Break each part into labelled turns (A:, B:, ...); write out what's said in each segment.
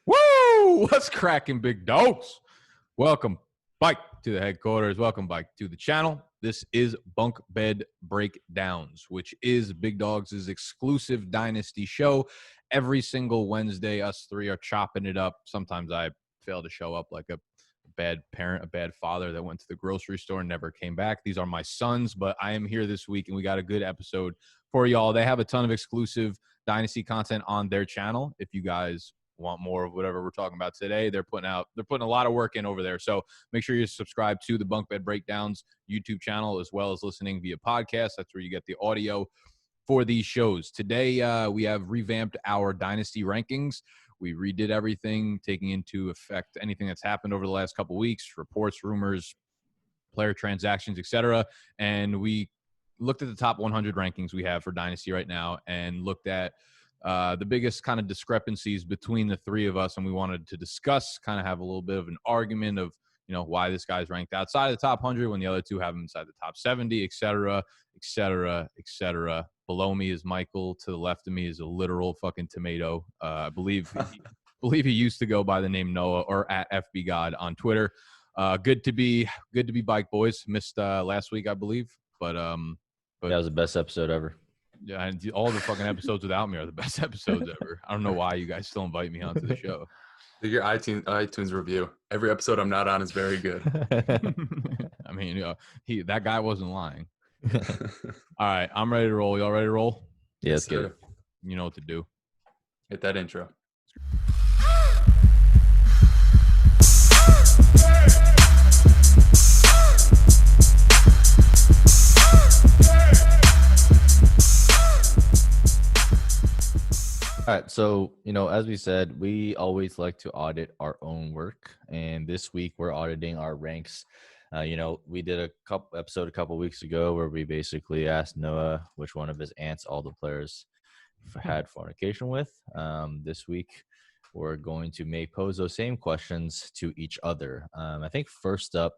A: Woo! What's cracking, big dogs? Welcome back to the headquarters. Welcome back to the channel. This is Bunkbed Breakdowns, which is Big Dogs' exclusive Dynasty show. Every single Wednesday, us three are chopping it up. Sometimes I fail to show up like a bad parent, a bad father that went to the grocery store and never came back. These are my sons, but I am here this week, and we got a good episode for y'all. They have a ton of exclusive Dynasty content on their channel. If you guys want more of whatever we're talking about today, they're putting a lot of work in over there. So make sure you subscribe to the Bunkbed Breakdowns YouTube channel, as well as listening via podcast. That's where you get the audio for these shows. Today, we have revamped our Dynasty rankings. We redid everything, taking into effect anything that's happened over the last couple weeks, reports, rumors, player transactions, etc. And we looked at the top 100 rankings we have for Dynasty right now and looked at the biggest kind of discrepancies between the three of us, and we wanted to discuss, kind of have a little bit of an argument of, you know, why this guy's ranked outside of the top 100 when the other two have him inside the top 70, et cetera, et cetera, et cetera. Below me is Michael. To the left of me is a literal fucking tomato. I believe he used to go by the name Noah, or at FB God on Twitter. Good to be bike boys. Missed last week, I believe, but
B: that was the best episode ever.
A: Yeah, and all the fucking episodes without me are the best episodes ever. I don't know why you guys still invite me onto the show.
C: Your iTunes review. Every episode I'm not on is very good.
A: I mean, that guy wasn't lying. All right, I'm ready to roll. Y'all ready to roll?
B: Yeah, let's get it.
A: You know what to do.
C: Hit that intro.
B: All right, so, as we said, we always like to audit our own work, and this week we're auditing our ranks. We did a couple weeks ago where we basically asked Noah which one of his aunts all the players had fornication with. This week we're going to pose those same questions to each other. I think first up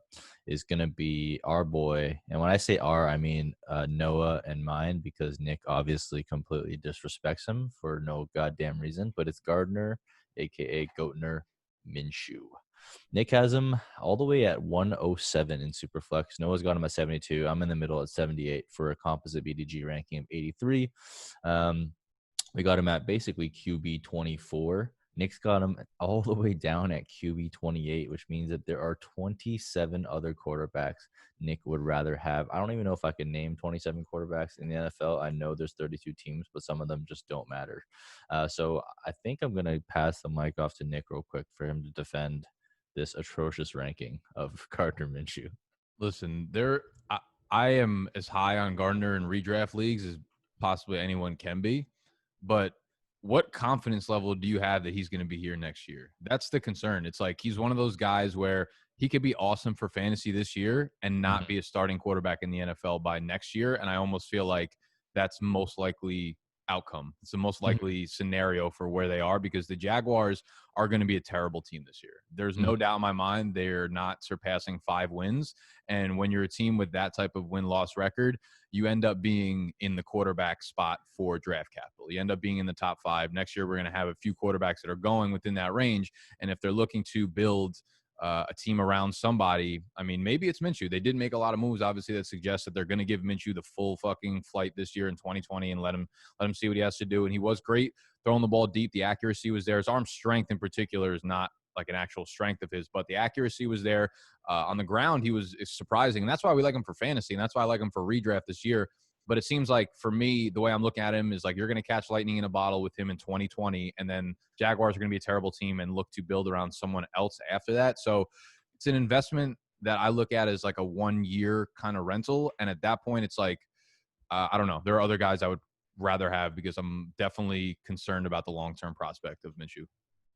B: is going to be our boy. And when I say our, I mean Noah and mine, because Nick obviously completely disrespects him for no goddamn reason. But it's Gardner, a.k.a. Gardner Minshew. Nick has him all the way at 107 in Superflex. Noah's got him at 72. I'm in the middle at 78 for a composite BDG ranking of 83. We got him at basically QB 24. Nick's got him all the way down at QB 28, which means that there are 27 other quarterbacks Nick would rather have. I don't even know if I can name 27 quarterbacks in the NFL. I know there's 32 teams, but some of them just don't matter. So I think I'm going to pass the mic off to Nick real quick for him to defend this atrocious ranking of Gardner Minshew.
A: Listen, I am as high on Gardner in redraft leagues as possibly anyone can be, but what confidence level do you have that he's going to be here next year? That's the concern. It's like he's one of those guys where he could be awesome for fantasy this year and not be a starting quarterback in the NFL by next year. And I almost feel like that's most likely outcome. It's the most likely scenario for where they are, because the Jaguars are going to be a terrible team this year. There's no doubt in my mind they're not surpassing 5 wins. And when you're a team with that type of win-loss record, you end up being in the quarterback spot for draft capital. You end up being in the top 5. Next year, we're going to have a few quarterbacks that are going within that range. And if they're looking to build a team around somebody, I mean, maybe it's Minshew. They did make a lot of moves, obviously, that suggest that they're going to give Minshew the full fucking flight this year in 2020 and let him see what he has to do. And he was great throwing the ball deep. The accuracy was there. His arm strength in particular is not like an actual strength of his, but the accuracy was there. On the ground, he was surprising. And that's why we like him for fantasy, and that's why I like him for redraft this year. But it seems like, for me, the way I'm looking at him is like you're going to catch lightning in a bottle with him in 2020, and then Jaguars are going to be a terrible team and look to build around someone else after that. So it's an investment that I look at as like a 1-year kind of rental. And at that point, it's like, I don't know. There are other guys I would rather have, because I'm definitely concerned about the long-term prospect of Minshew.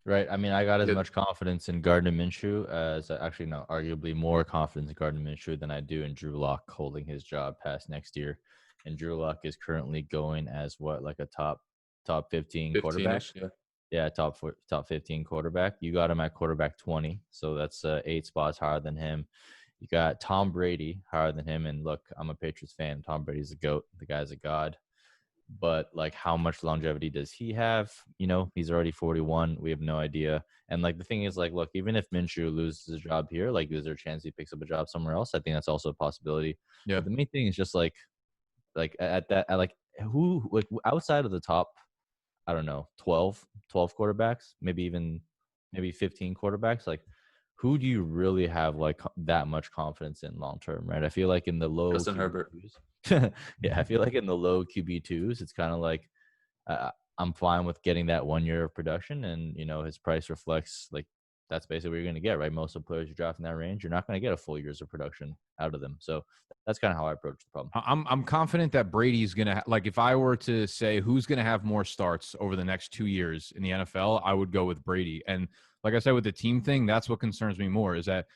B: Right. I mean, I got as much confidence in Gardner Minshew as arguably more confidence in Gardner Minshew than I do in Drew Lock holding his job past next year. And Drew Lock is currently going as like a top 15 quarterback. Yeah, top 15 quarterback. You got him at quarterback 20, so that's 8 spots higher than him. You got Tom Brady higher than him, and look, I'm a Patriots fan. Tom Brady's a GOAT. The guy's a god. but like how much longevity does he have? He's already 41. We have no idea. And like the thing is, like, look, even if Minshew loses his job here, like, is there a chance he picks up a job somewhere else? I think that's also a possibility.
A: Yeah.
B: But the main thing is just like at that, at like who, like outside of the top, I don't know, 12 quarterbacks, maybe 15 quarterbacks, like who do you really have like that much confidence in long term, right? I feel like in the low
C: Justin Herbert.
B: QB2s, yeah, I feel like in the low QB2s, it's kind of like uh, I'm fine with getting that 1 year of production, and his price reflects like that's basically what you're going to get, right? Most of the players you draft in that range, you're not going to get a full years of production out of them. So that's kind of how I approach the problem.
A: I'm confident that Brady's gonna like if I were to say who's gonna have more starts over the next 2 years in the NFL, I would go with Brady. And like I said with the team thing, that's what concerns me more is that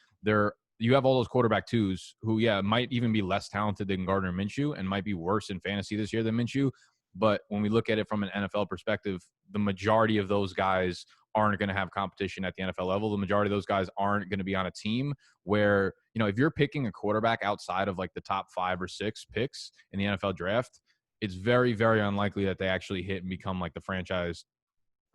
A: you have all those quarterback twos who might even be less talented than Gardner Minshew and might be worse in fantasy this year than Minshew. But when we look at it from an NFL perspective, the majority of those guys aren't going to have competition at the NFL level. The majority of those guys aren't going to be on a team where, if you're picking a quarterback outside of like the top 5 or 6 picks in the NFL draft, it's very, very unlikely that they actually hit and become like the franchise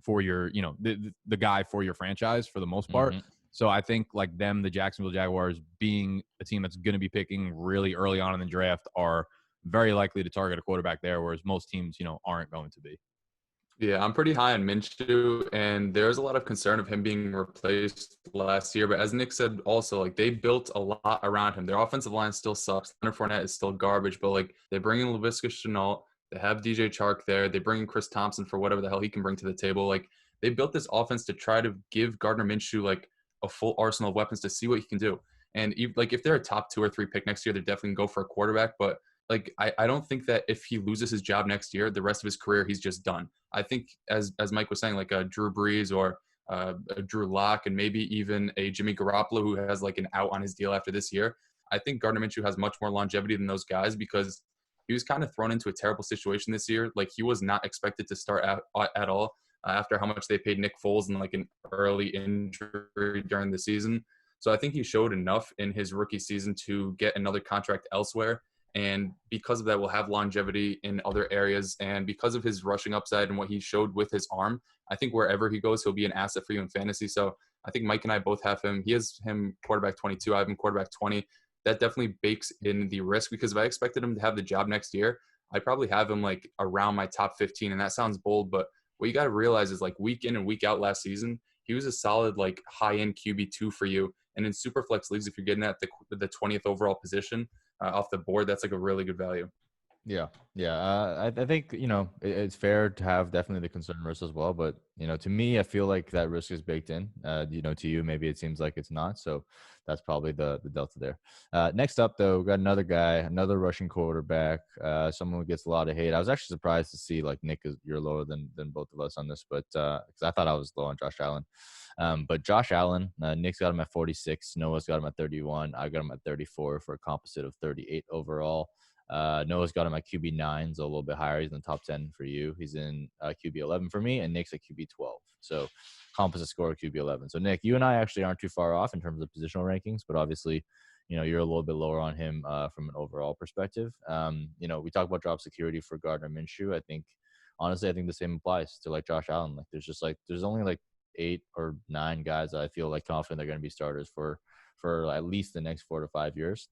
A: for your, the guy for your franchise for the most part.
B: Mm-hmm.
A: So I think like the Jacksonville Jaguars being a team that's going to be picking really early on in the draft are very likely to target a quarterback there, whereas most teams, aren't going to be.
C: Yeah, I'm pretty high on Minshew, and there's a lot of concern of him being replaced last year. But as Nick said, also like they built a lot around him. Their offensive line still sucks. Leonard Fournette is still garbage, but like they bring in Laviska Shenault, they have DJ Chark there, they bring in Chris Thompson for whatever the hell he can bring to the table. Like they built this offense to try to give Gardner Minshew like a full arsenal of weapons to see what he can do. And if they're a top 2 or 3 pick next year, they're definitely gonna go for a quarterback. But like I don't think that if he loses his job next year, the rest of his career he's just done. I think as Mike was saying, like a Drew Brees or a Drew Lock and maybe even a Jimmy Garoppolo who has like an out on his deal after this year. I think Gardner Minshew has much more longevity than those guys because he was kind of thrown into a terrible situation this year. Like he was not expected to start at all after how much they paid Nick Foles and like an early injury during the season. So I think he showed enough in his rookie season to get another contract elsewhere. And because of that, we'll have longevity in other areas. And because of his rushing upside and what he showed with his arm, I think wherever he goes, he'll be an asset for you in fantasy. So I think Mike and I both have him. He has him quarterback 22. I have him quarterback 20. That definitely bakes in the risk because if I expected him to have the job next year, I'd probably have him like around my top 15. And that sounds bold, but what you got to realize is like week in and week out last season, he was a solid like high-end QB2 for you. And in super flex leagues, if you're getting at the 20th overall position, off the board, that's like a really good value.
B: Yeah. I think it's fair to have definitely the concern risk as well, but to me, I feel like that risk is baked in. To you, maybe it seems like it's not. So that's probably the delta there. Next up, though, we got another guy, another Russian quarterback, someone who gets a lot of hate. I was actually surprised to see like Nick, you're lower than both of us on this, but because I thought I was low on Josh Allen. But Josh Allen, Nick's got him at 46. Noah's got him at 31. I got him at 34 for a composite of 38 overall. Noah's got him at QB9, so a little bit higher. He's in the top 10 for you. He's in QB11 for me, and Nick's at QB12. So composite score QB11. So Nick, you and I actually aren't too far off in terms of positional rankings, but obviously, you're a little bit lower on him from an overall perspective. We talk about job security for Gardner Minshew. Honestly, I think the same applies to like Josh Allen. Like there's only like 8 or 9 guys that I feel like confident they're going to be starters for at least the next 4 to 5 years.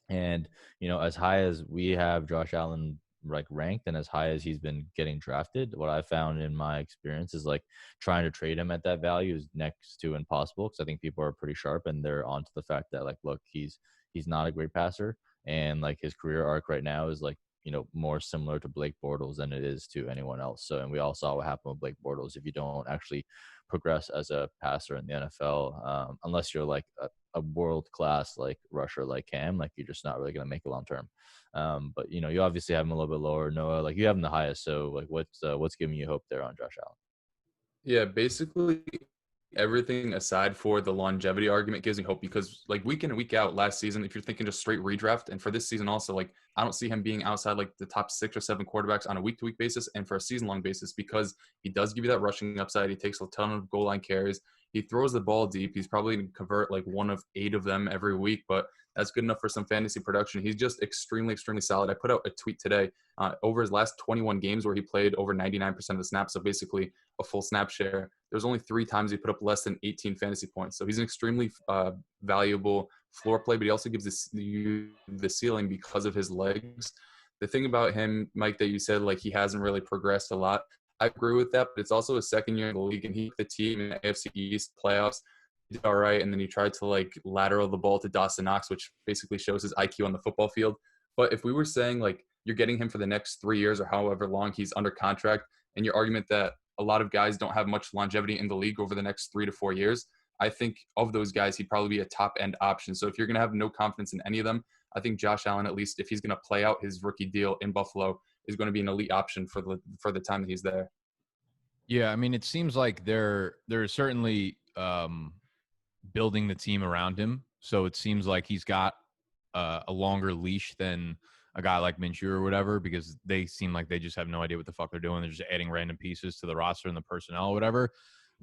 B: And, as high as we have Josh Allen like ranked and as high as he's been getting drafted, what I found in my experience is like trying to trade him at that value is next to impossible because I think people are pretty sharp and they're onto the fact that like, look, he's not a great passer and like his career arc right now is like, more similar to Blake Bortles than it is to anyone else. So, and we all saw what happened with Blake Bortles. If you don't actually progress as a passer in the NFL, unless you're like a world-class like rusher like Cam, like you're just not really going to make it long term. But you obviously have him a little bit lower. Noah, like you have him the highest. So like what's giving you hope there on Josh Allen?
C: Yeah, basically everything aside for the longevity argument gives me hope because like week in and week out last season, if you're thinking just straight redraft and for this season also, like I don't see him being outside like the top 6 or 7 quarterbacks on a week-to-week basis and for a season-long basis because he does give you that rushing upside. He takes a ton of goal line carries. He throws the ball deep. He's probably going to convert like 1 of 8 of them every week, but that's good enough for some fantasy production. He's just extremely, extremely solid. I put out a tweet today over his last 21 games where he played over 99% of the snaps, so basically a full snap share. There's only 3 times he put up less than 18 fantasy points. So he's an extremely valuable floor play, but he also gives you the ceiling because of his legs. The thing about him, Mike, that you said, like, he hasn't really progressed a lot. I agree with that, but it's also his second year in the league, and he took the team in the AFC East playoffs. He did all right, and then he tried to, like, lateral the ball to Dawson Knox, which basically shows his IQ on the football field. But if we were saying, like, you're getting him for the next 3 years or however long he's under contract, and your argument that a lot of guys don't have much longevity in the league over the next 3 to 4 years, I think of those guys, he'd probably be a top-end option. So if you're going to have no confidence in any of them, I think Josh Allen, at least if he's going to play out his rookie deal in Buffalo, is going to be an elite option for the time that he's there.
A: Yeah, I mean, it seems like they're certainly building the team around him. So it seems like he's got a longer leash than a guy like Minshew or whatever, because they seem like they just have no idea what the fuck they're doing. They're just adding random pieces to the roster and the personnel or whatever.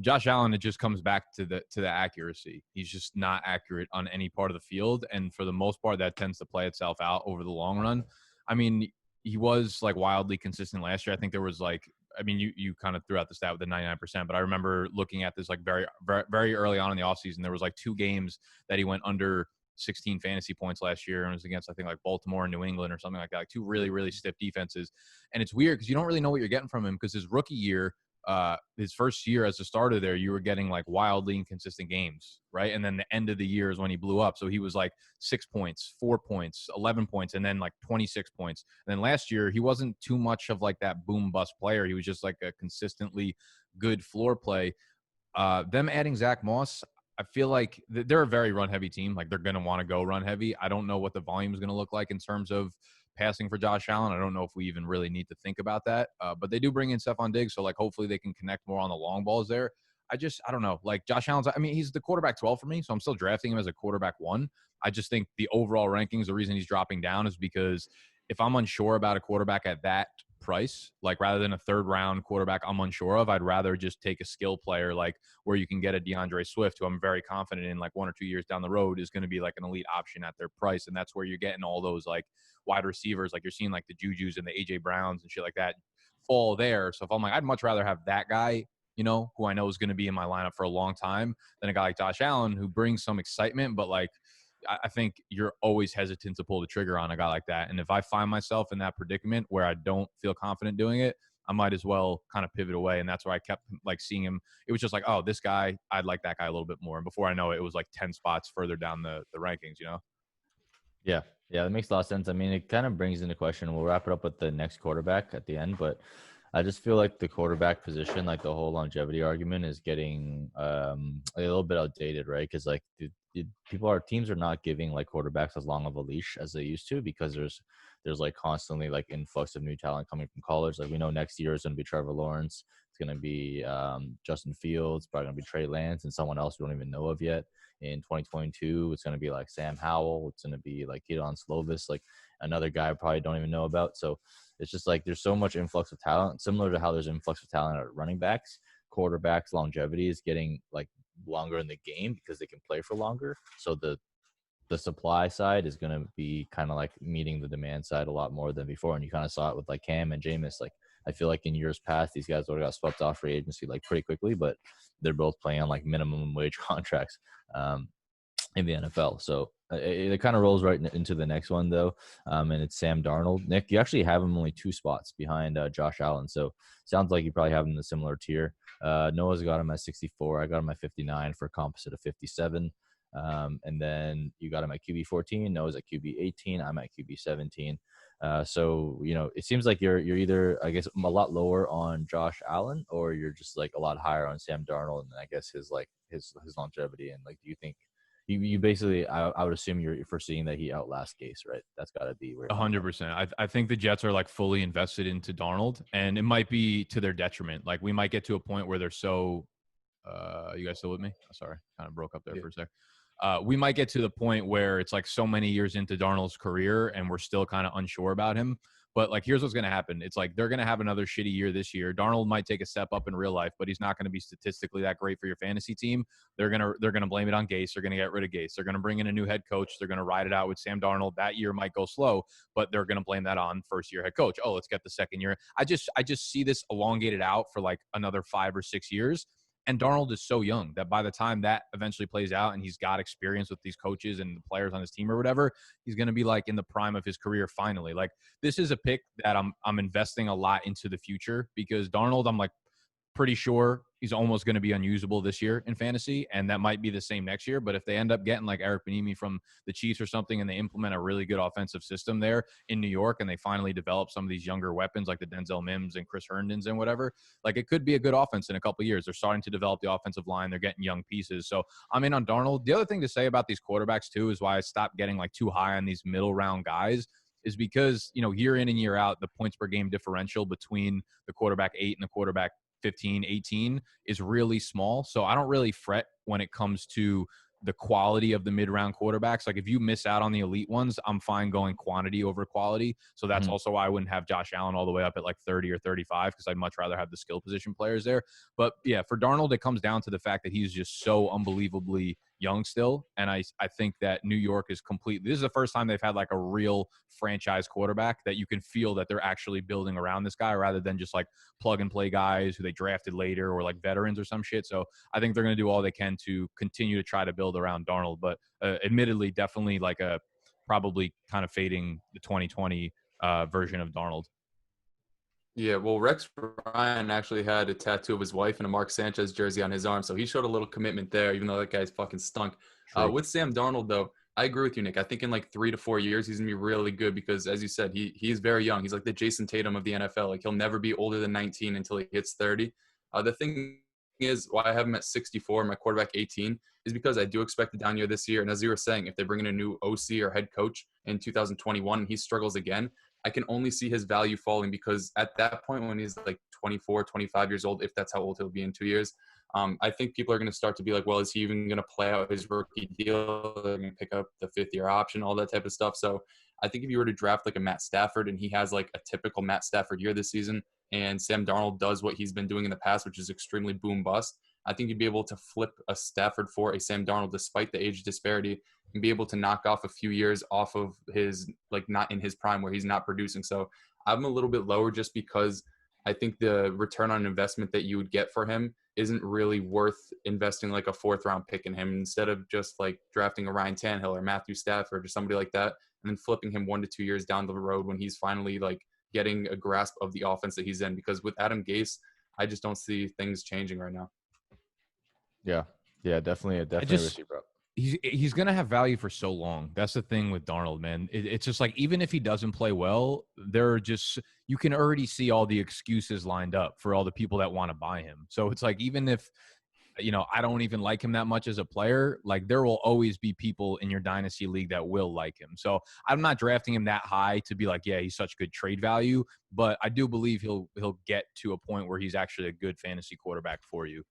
A: Josh Allen, it just comes back to the accuracy. He's just not accurate on any part of the field, and for the most part, that tends to play itself out over the long run. I mean, he was like wildly consistent last year. I think there was like, I mean, you kind of threw out the stat with the 99%, but I remember looking at this like very, very, very early on in the offseason. There was like 2 games that he went under 16 fantasy points last year, and it was against, I think, like Baltimore and New England or something like that, like 2 really, really stiff defenses. And it's weird because you don't really know what you're getting from him, because his rookie year, his first year as a starter there, you were getting like wildly inconsistent games, right? And then the end of the year is when he blew up. So he was like 6 points, 4 points, 11 points, and then like 26 points. And then last year, he wasn't too much of like that boom bust player. He was just like a consistently good floor play. Them adding Zach Moss, I feel like they're a very run heavy team. Like, they're going to want to go run heavy. I don't know what the volume is going to look like in terms of passing for Josh Allen. I don't know if we even really need to think about that. But they do bring in Stephon Diggs, so like hopefully they can connect more on the long balls there. I don't know. Like, Josh Allen's, I mean, he's the quarterback 12 for me, so I'm still drafting him as a quarterback 1. I just think the overall rankings, the reason he's dropping down is because if I'm unsure about a quarterback at that price, like rather than a 3rd round quarterback I'm unsure of, I'd rather just take a skill player, like where you can get a DeAndre Swift, who I'm very confident in, like 1 or 2 years down the road is going to be like an elite option at their price. And that's where you're getting all those like wide receivers, like you're seeing like the Jujus and the AJ Browns and shit like that fall there. So if I'm like, I'd much rather have that guy, you know, who I know is going to be in my lineup for a long time, than a guy like Josh Allen, who brings some excitement, but like, I think you're always hesitant to pull the trigger on a guy like that. And if I find myself in that predicament where I don't feel confident doing it, I might as well kind of pivot away. And that's where I kept like seeing him. It was just like, oh, this guy, I'd like that guy a little bit more. And before I know it, it was like 10 spots further down the rankings, you know?
B: Yeah, that makes a lot of sense. I mean, it kind of brings into question. We'll wrap it up with the next quarterback at the end, but I just feel like the quarterback position, like the whole longevity argument, is getting a little bit outdated, right? Because like teams are not giving like quarterbacks as long of a leash as they used to, because there's like constantly like influx of new talent coming from college. Like, we know next year is going to be Trevor Lawrence. It's going to be Justin Fields, probably going to be Trey Lance, and someone else we don't even know of yet. In 2022, it's going to be like Sam Howell. It's going to be like Keaton Slovis, like another guy I probably don't even know about. So it's just like there's so much influx of talent, similar to how there's influx of talent at running backs. Quarterbacks' longevity is getting like longer in the game because they can play for longer. So the supply side is going to be kind of like meeting the demand side a lot more than before. And you kind of saw it with like Cam and Jameis. Like, I feel like in years past, these guys would have got swept off free agency like pretty quickly, but they're both playing on like minimum wage contracts in the NFL. So it kind of rolls right into the next one though. And it's Sam Darnold. Nick, you actually have him only 2 spots behind Josh Allen. So sounds like you probably have him in a similar tier. Noah's got him at 64. I got him at 59 for a composite of 57. And then you got him at QB 14. Noah's at QB 18. I'm at QB 17. So, you know, it seems like you're either, I guess, a lot lower on Josh Allen, or you're just like a lot higher on Sam Darnold, and I guess his longevity. And like, do you think you basically, I would assume you're foreseeing that he outlasts Gase, right? That's got to be where
A: 100%. I think the Jets are like fully invested into Darnold, and it might be to their detriment. Like, we might get to a point where they're so, you guys still with me? Oh, sorry, kind of broke up there for a sec. We might get to the point where it's like so many years into Darnold's career and we're still kind of unsure about him. But like, here's what's going to happen. It's like they're going to have another shitty year this year. Darnold might take a step up in real life, but he's not going to be statistically that great for your fantasy team. They're gonna blame it on Gase. They're gonna get rid of Gase. They're gonna bring in a new head coach. They're gonna ride it out with Sam Darnold. That year might go slow, but they're gonna blame that on first year head coach. Oh, let's get the second year. I just see this elongated out for like another 5 or 6 years. And Darnold is so young that by the time that eventually plays out and he's got experience with these coaches and the players on his team or whatever, he's going to be like in the prime of his career finally. Like, this is a pick that I'm investing a lot into the future, because Darnold, I'm like pretty sure he's almost going to be unusable this year in fantasy, and that might be the same next year. But if they end up getting like Eric Bieniemy from the Chiefs or something, and they implement a really good offensive system there in New York, and they finally develop some of these younger weapons like the Denzel Mims and Chris Herndons and whatever, like, it could be a good offense in a couple of years. They're starting to develop the offensive line. They're getting young pieces. So I'm in on Darnold. The other thing to say about these quarterbacks too is why I stopped getting like too high on these middle round guys is because, year in and year out, the points per game differential between the quarterback 8 and the quarterback 15, 18 is really small. So I don't really fret when it comes to the quality of the mid-round quarterbacks. Like, if you miss out on the elite ones, I'm fine going quantity over quality. So that's also why I wouldn't have Josh Allen all the way up at like 30 or 35, because I'd much rather have the skill position players there. But yeah, for Darnold, it comes down to the fact that he's just so unbelievably young still. And I think that New York is completely – this is the first time they've had like a real franchise quarterback that you can feel that they're actually building around this guy, rather than just like plug and play guys who they drafted later or like veterans or some shit. So I think they're going to do all they can to continue to try to build around Darnold. But admittedly, definitely like a probably kind of fading the 2020 version of Darnold.
C: Yeah, well, Rex Ryan actually had a tattoo of his wife and a Mark Sanchez jersey on his arm, so he showed a little commitment there, even though that guy's fucking stunk. With Sam Darnold, though, I agree with you, Nick. I think in like 3 to 4 years, he's going to be really good because, as you said, he's very young. He's like the Jason Tatum of the NFL. Like, he'll never be older than 19 until he hits 30. The thing is, why I have him at 64, my quarterback 18, is because I do expect a down year this year. And as you were saying, if they bring in a new OC or head coach in 2021 and he struggles again, I can only see his value falling, because at that point, when he's like 24, 25 years old, if that's how old he'll be in 2 years, I think people are going to start to be like, well, is he even going to play out his rookie deal? They're going to pick up the 5th-year option, all that type of stuff. So I think if you were to draft like a Matt Stafford and he has like a typical Matt Stafford year this season, and Sam Darnold does what he's been doing in the past, which is extremely boom bust, I think you'd be able to flip a Stafford for a Sam Darnold despite the age disparity, and be able to knock off a few years off of his, like, not in his prime where he's not producing. So I'm a little bit lower just because I think the return on investment that you would get for him isn't really worth investing like a 4th-round pick in him, instead of just like drafting a Ryan Tannehill or Matthew Stafford or somebody like that, and then flipping him 1 to 2 years down the road when he's finally like getting a grasp of the offense that he's in. Because with Adam Gase, I just don't see things changing right now.
B: Yeah, definitely with you, bro.
A: He's going to have value for so long. That's the thing with Darnold, man. It's just like, even if he doesn't play well, you can already see all the excuses lined up for all the people that want to buy him. So it's like, even if, I don't even like him that much as a player, like, there will always be people in your dynasty league that will like him. So I'm not drafting him that high to be like, yeah, he's such good trade value, but I do believe he'll get to a point where he's actually a good fantasy quarterback for you.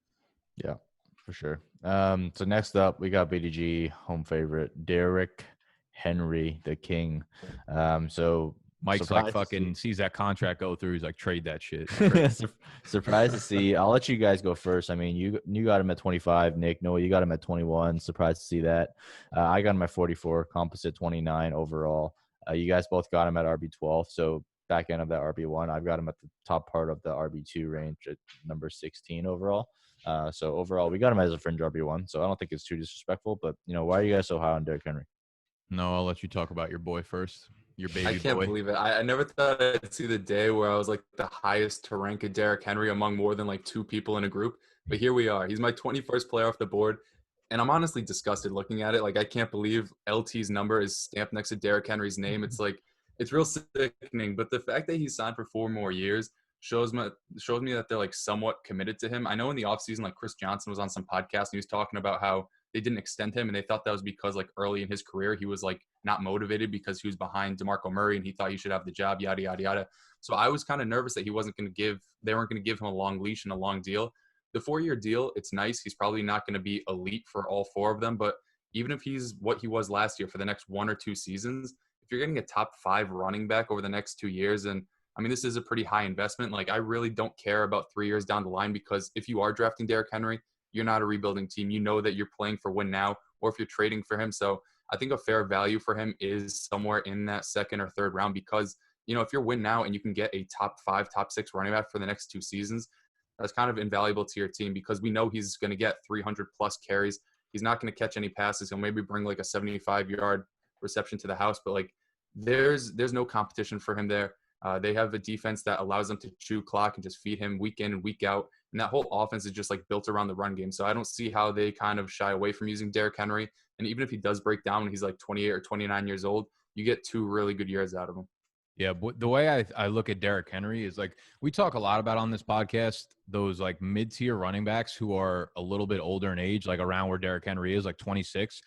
B: Yeah, for sure. So next up, we got BDG home favorite, Derrick Henry, the king. So
A: Mike's like fucking sees that contract go through. He's like, trade that shit.
B: Surprised to see. I'll let you guys go first. I mean, you got him at 25, Nick. Noah, you got him at 21. Surprised to see that. I got him at 44, composite 29 overall. You guys both got him at RB12. So back end of that RB1, I've got him at the top part of the RB2 range at number 16 overall. So overall, we got him as a fringe RB1. So I don't think it's too disrespectful. But, why are you guys so high on Derrick Henry?
A: No, I'll let you talk about your boy first. Your baby boy.
C: I can't believe it. I never thought I'd see the day where I was like the highest to rank a Derrick Henry among more than like 2 people in a group. But here we are. He's my 21st player off the board. And I'm honestly disgusted looking at it. Like, I can't believe LT's number is stamped next to Derrick Henry's name. It's like, it's real sickening. But the fact that he signed for 4 more years shows me that they're like somewhat committed to him. I know in the offseason, like, Chris Johnson was on some podcast and he was talking about how they didn't extend him, and they thought that was because like early in his career he was like not motivated because he was behind DeMarco Murray and he thought he should have the job, yada yada yada. So I was kind of nervous that they weren't going to give him a long leash and a long deal. The 4-year deal, it's nice. He's probably not going to be elite for all 4 of them, but even if he's what he was last year for the next 1 or 2 seasons, if you're getting a top 5 running back over the next 2 years, and I mean, this is a pretty high investment. Like, I really don't care about 3 years down the line, because if you are drafting Derrick Henry, you're not a rebuilding team. You know that you're playing for win now, or if you're trading for him. So I think a fair value for him is somewhere in that second or third round, because, if you're win now and you can get a top 5, top 6 running back for the next 2 seasons, that's kind of invaluable to your team, because we know he's going to get 300 plus carries. He's not going to catch any passes. He'll maybe bring like a 75-yard reception to the house, but like there's no competition for him there. They have a defense that allows them to chew clock and just feed him week in and week out. And that whole offense is just like built around the run game. So I don't see how they kind of shy away from using Derrick Henry. And even if he does break down when he's like 28 or 29 years old, you get 2 really good years out of him.
A: Yeah, but the way I look at Derrick Henry is like we talk a lot about on this podcast, those like mid-tier running backs who are a little bit older in age, like around where Derrick Henry is, like 26.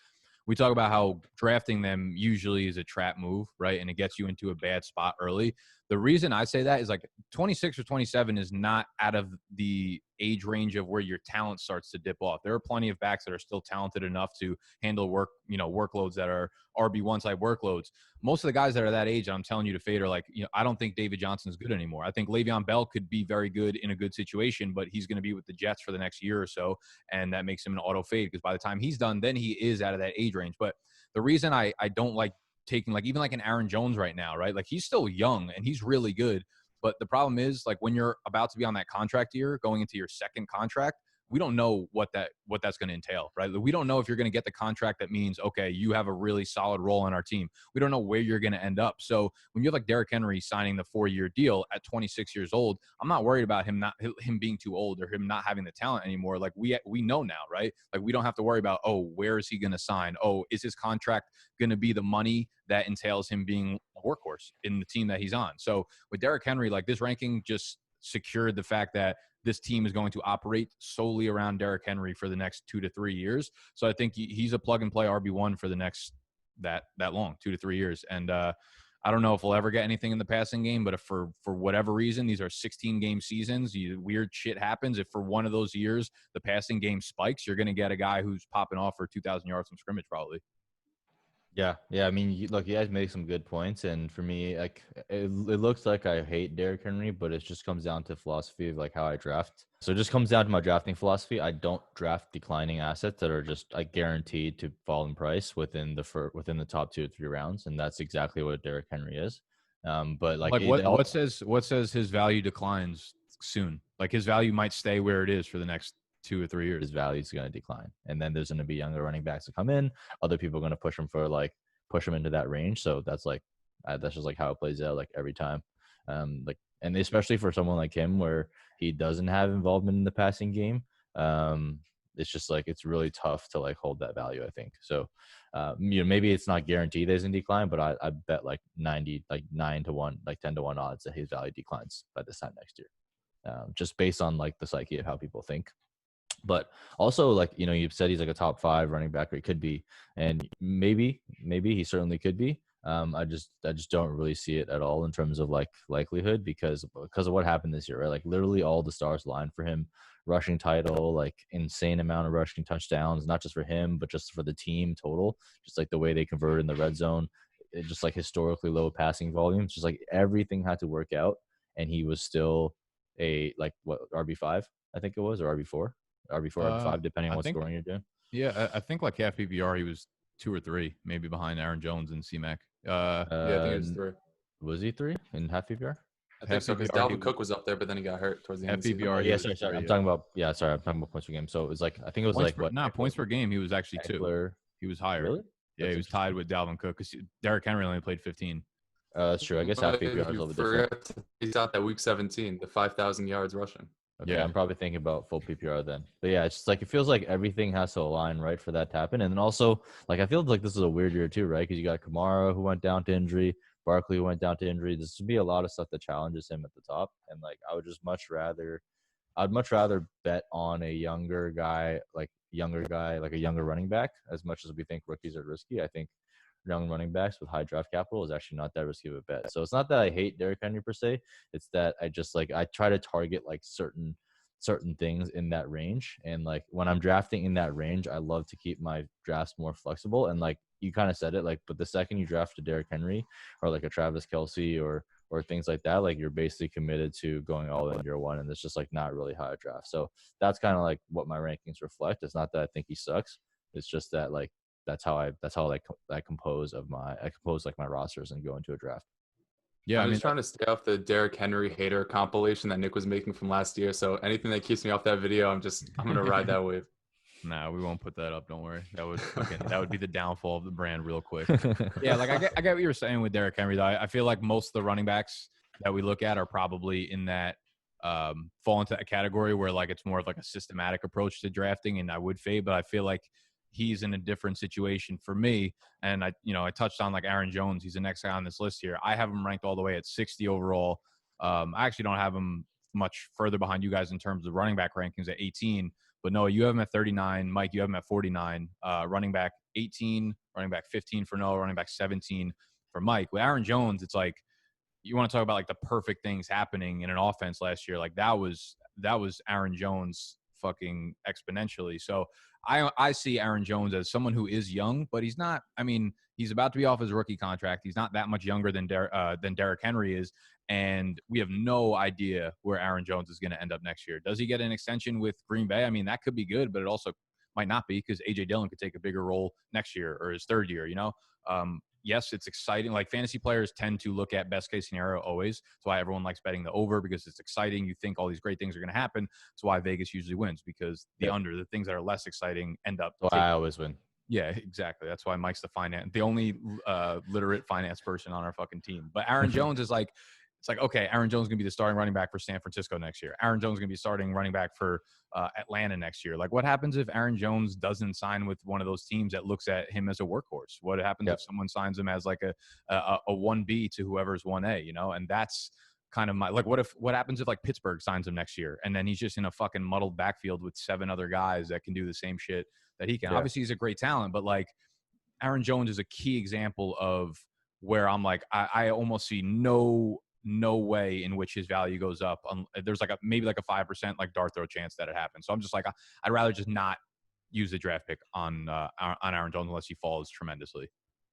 A: We talk about how drafting them usually is a trap move, right? And it gets you into a bad spot early. The reason I say that is like 26 or 27 is not out of the age range of where your talent starts to dip off. There are plenty of backs that are still talented enough to handle workloads that are RB1 type workloads. Most of the guys that are that age, I'm telling you to fade, are like, I don't think David Johnson is good anymore. I think Le'Veon Bell could be very good in a good situation, but he's going to be with the Jets for the next year or so, and that makes him an auto fade, because by the time he's done, then he is out of that age range. But the reason I don't like taking like even like an Aaron Jones right now, right? Like he's still young and he's really good. But the problem is, like, when you're about to be on that contract year, going into your second contract, we don't know what that's going to entail, right? We don't know if you're going to get the contract that means, okay, you have a really solid role on our team. We don't know where you're going to end up. So when you have like Derrick Henry signing the 4-year deal at 26 years old, I'm not worried about him being too old or him not having the talent anymore. Like we know now, right? Like we don't have to worry about, oh, where is he going to sign? Oh, is his contract going to be the money that entails him being a workhorse in the team that he's on? So with Derrick Henry, like this ranking just secured the fact that this team is going to operate solely around Derrick Henry for the next 2 to 3 years. So I think he's a plug and play RB1 for the next that long, 2 to 3 years. And I don't know if we'll ever get anything in the passing game, but if for whatever reason, these are 16-game seasons, weird shit happens. If for one of those years the passing game spikes, you're going to get a guy who's popping off for 2,000 yards from scrimmage probably.
B: Yeah. I mean, you guys make some good points, and for me, like it looks like I hate Derrick Henry, but it just comes down to philosophy of like how I draft. So it just comes down to my drafting philosophy. I don't draft declining assets that are just like guaranteed to fall in price within the top 2 or 3 rounds, and that's exactly what Derrick Henry is. But like
A: what says his value declines soon? Like his value might stay where it is for the next 2 or 3 years.
B: His value is going to decline, and then there's going to be younger running backs to come in. Other people are going to push him into that range. So that's just like how it plays out like every time. And especially for someone like him where he doesn't have involvement in the passing game, it's just like it's really tough to like hold that value, I think. So maybe it's not guaranteed that he's in decline, but I bet like 9 to 1, like 10 to 1 odds that his value declines by this time next year, just based on like the psyche of how people think. But also, like, you've said he's like a top 5 running back, or he could be, and maybe he certainly could be. I just don't really see it at all in terms of like likelihood because of what happened this year, right? Like literally all the stars aligned for him. Rushing title, like insane amount of rushing touchdowns, not just for him, but just for the team total. Just like the way they converted in the red zone, just like historically low passing volumes, just like everything had to work out, and he was still a like RB5, I think it was, or RB4. RB5, depending on what scoring you're doing.
A: Yeah, I think like half PPR, he was 2 or 3, maybe behind Aaron Jones and C-Mac.
C: Yeah, I think he was 3.
B: Was he 3 in half PPR?
C: I think so, because Dalvin Cook was up there, but then he got hurt towards the end of the season.
B: Yeah, sorry. I'm talking about points per game. So it was like, I think it was
A: points per game. He was actually 2. He was higher.
B: Really?
A: Yeah, he was tied with Dalvin Cook because Derrick Henry only played 15.
B: That's true. I guess half PPR is a little bit different.
C: He's out that week 17, the 5,000 yards rushing.
B: Okay, yeah, I'm probably thinking about full PPR then. But yeah, it's just like it feels like everything has to align right for that to happen. And then also, like I feel like this is a weird year too, right? Because you got Kamara who went down to injury, Barkley who went down to injury. There's to be a lot of stuff that challenges him at the top. And like I'd much rather bet on a younger guy, like a younger running back. As much as we think rookies are risky, I think young running backs with high draft capital is actually not that risky of a bet. So it's not that I hate Derrick Henry per se. It's that I just like I try to target like certain things in that range. And like when I'm drafting in that range, I love to keep my drafts more flexible. And like, you kind of said it, like, but the second you draft a Derrick Henry or like a Travis Kelce or things like that, like you're basically committed to going all in year one, and it's just like not really how I draft. So that's kind of like what my rankings reflect. It's not that I think he sucks. It's just that like that's how I compose like my rosters and go into a draft.
A: Yeah, I
C: I'm
A: mean,
C: just trying to stay off the Derrick Henry hater compilation that Nick was making from last year. So anything that keeps me off that video, I'm gonna ride that wave.
A: nah, we won't put that up. Don't worry. That would be the downfall of the brand real quick. Yeah, like I get what you were saying with Derrick Henry. Though I feel like most of the running backs that we look at are probably in that fall into that category where like it's more of like a systematic approach to drafting, and I would fade. But I feel like he's in a different situation for me. And I touched on like Aaron Jones. He's the next guy on this list here. I have him ranked all the way at 60 overall. I actually don't have him much further behind you guys in terms of running back rankings at 18. But Noah, you have him at 39. Mike, you have him at 49. Running back 18, running back 15 for Noah, running back 17 for Mike. With Aaron Jones, it's like you want to talk about like the perfect things happening in an offense last year. Like that was Aaron Jones fucking exponentially. So I see Aaron Jones as someone who is young, but he's not. I mean, he's about to be off his rookie contract. He's not that much younger than Derrick Henry is, and we have no idea where Aaron Jones is going to end up next year. Does he get an extension with Green Bay? I mean, that could be good, but it also might not be because A.J. Dillon could take a bigger role next year or his third year, Yes, it's exciting. Like fantasy players tend to look at best case scenario always. That's why everyone likes betting the over because it's exciting. You think all these great things are going to happen. That's why Vegas usually wins because the under, the things that are less exciting end up.
B: So I always win.
A: Yeah, exactly. That's why Mike's the only literate finance person on our fucking team. But Aaron Jones is like, it's like, okay, Aaron Jones is going to be the starting running back for San Francisco next year. Aaron Jones is going to be starting running back for Atlanta next year. Like, what happens if Aaron Jones doesn't sign with one of those teams that looks at him as a workhorse? What happens if someone signs him as like a 1B to whoever's 1A, And that's kind of what happens if like Pittsburgh signs him next year and then he's just in a fucking muddled backfield with 7 other guys that can do the same shit that he can. Yeah. Obviously, he's a great talent, but like Aaron Jones is a key example of where I'm like, I almost see no way in which his value goes up. There's like maybe like a 5% like dart throw chance that it happens. So I'm just like, I'd rather just not use the draft pick on Aaron Jones unless he falls tremendously.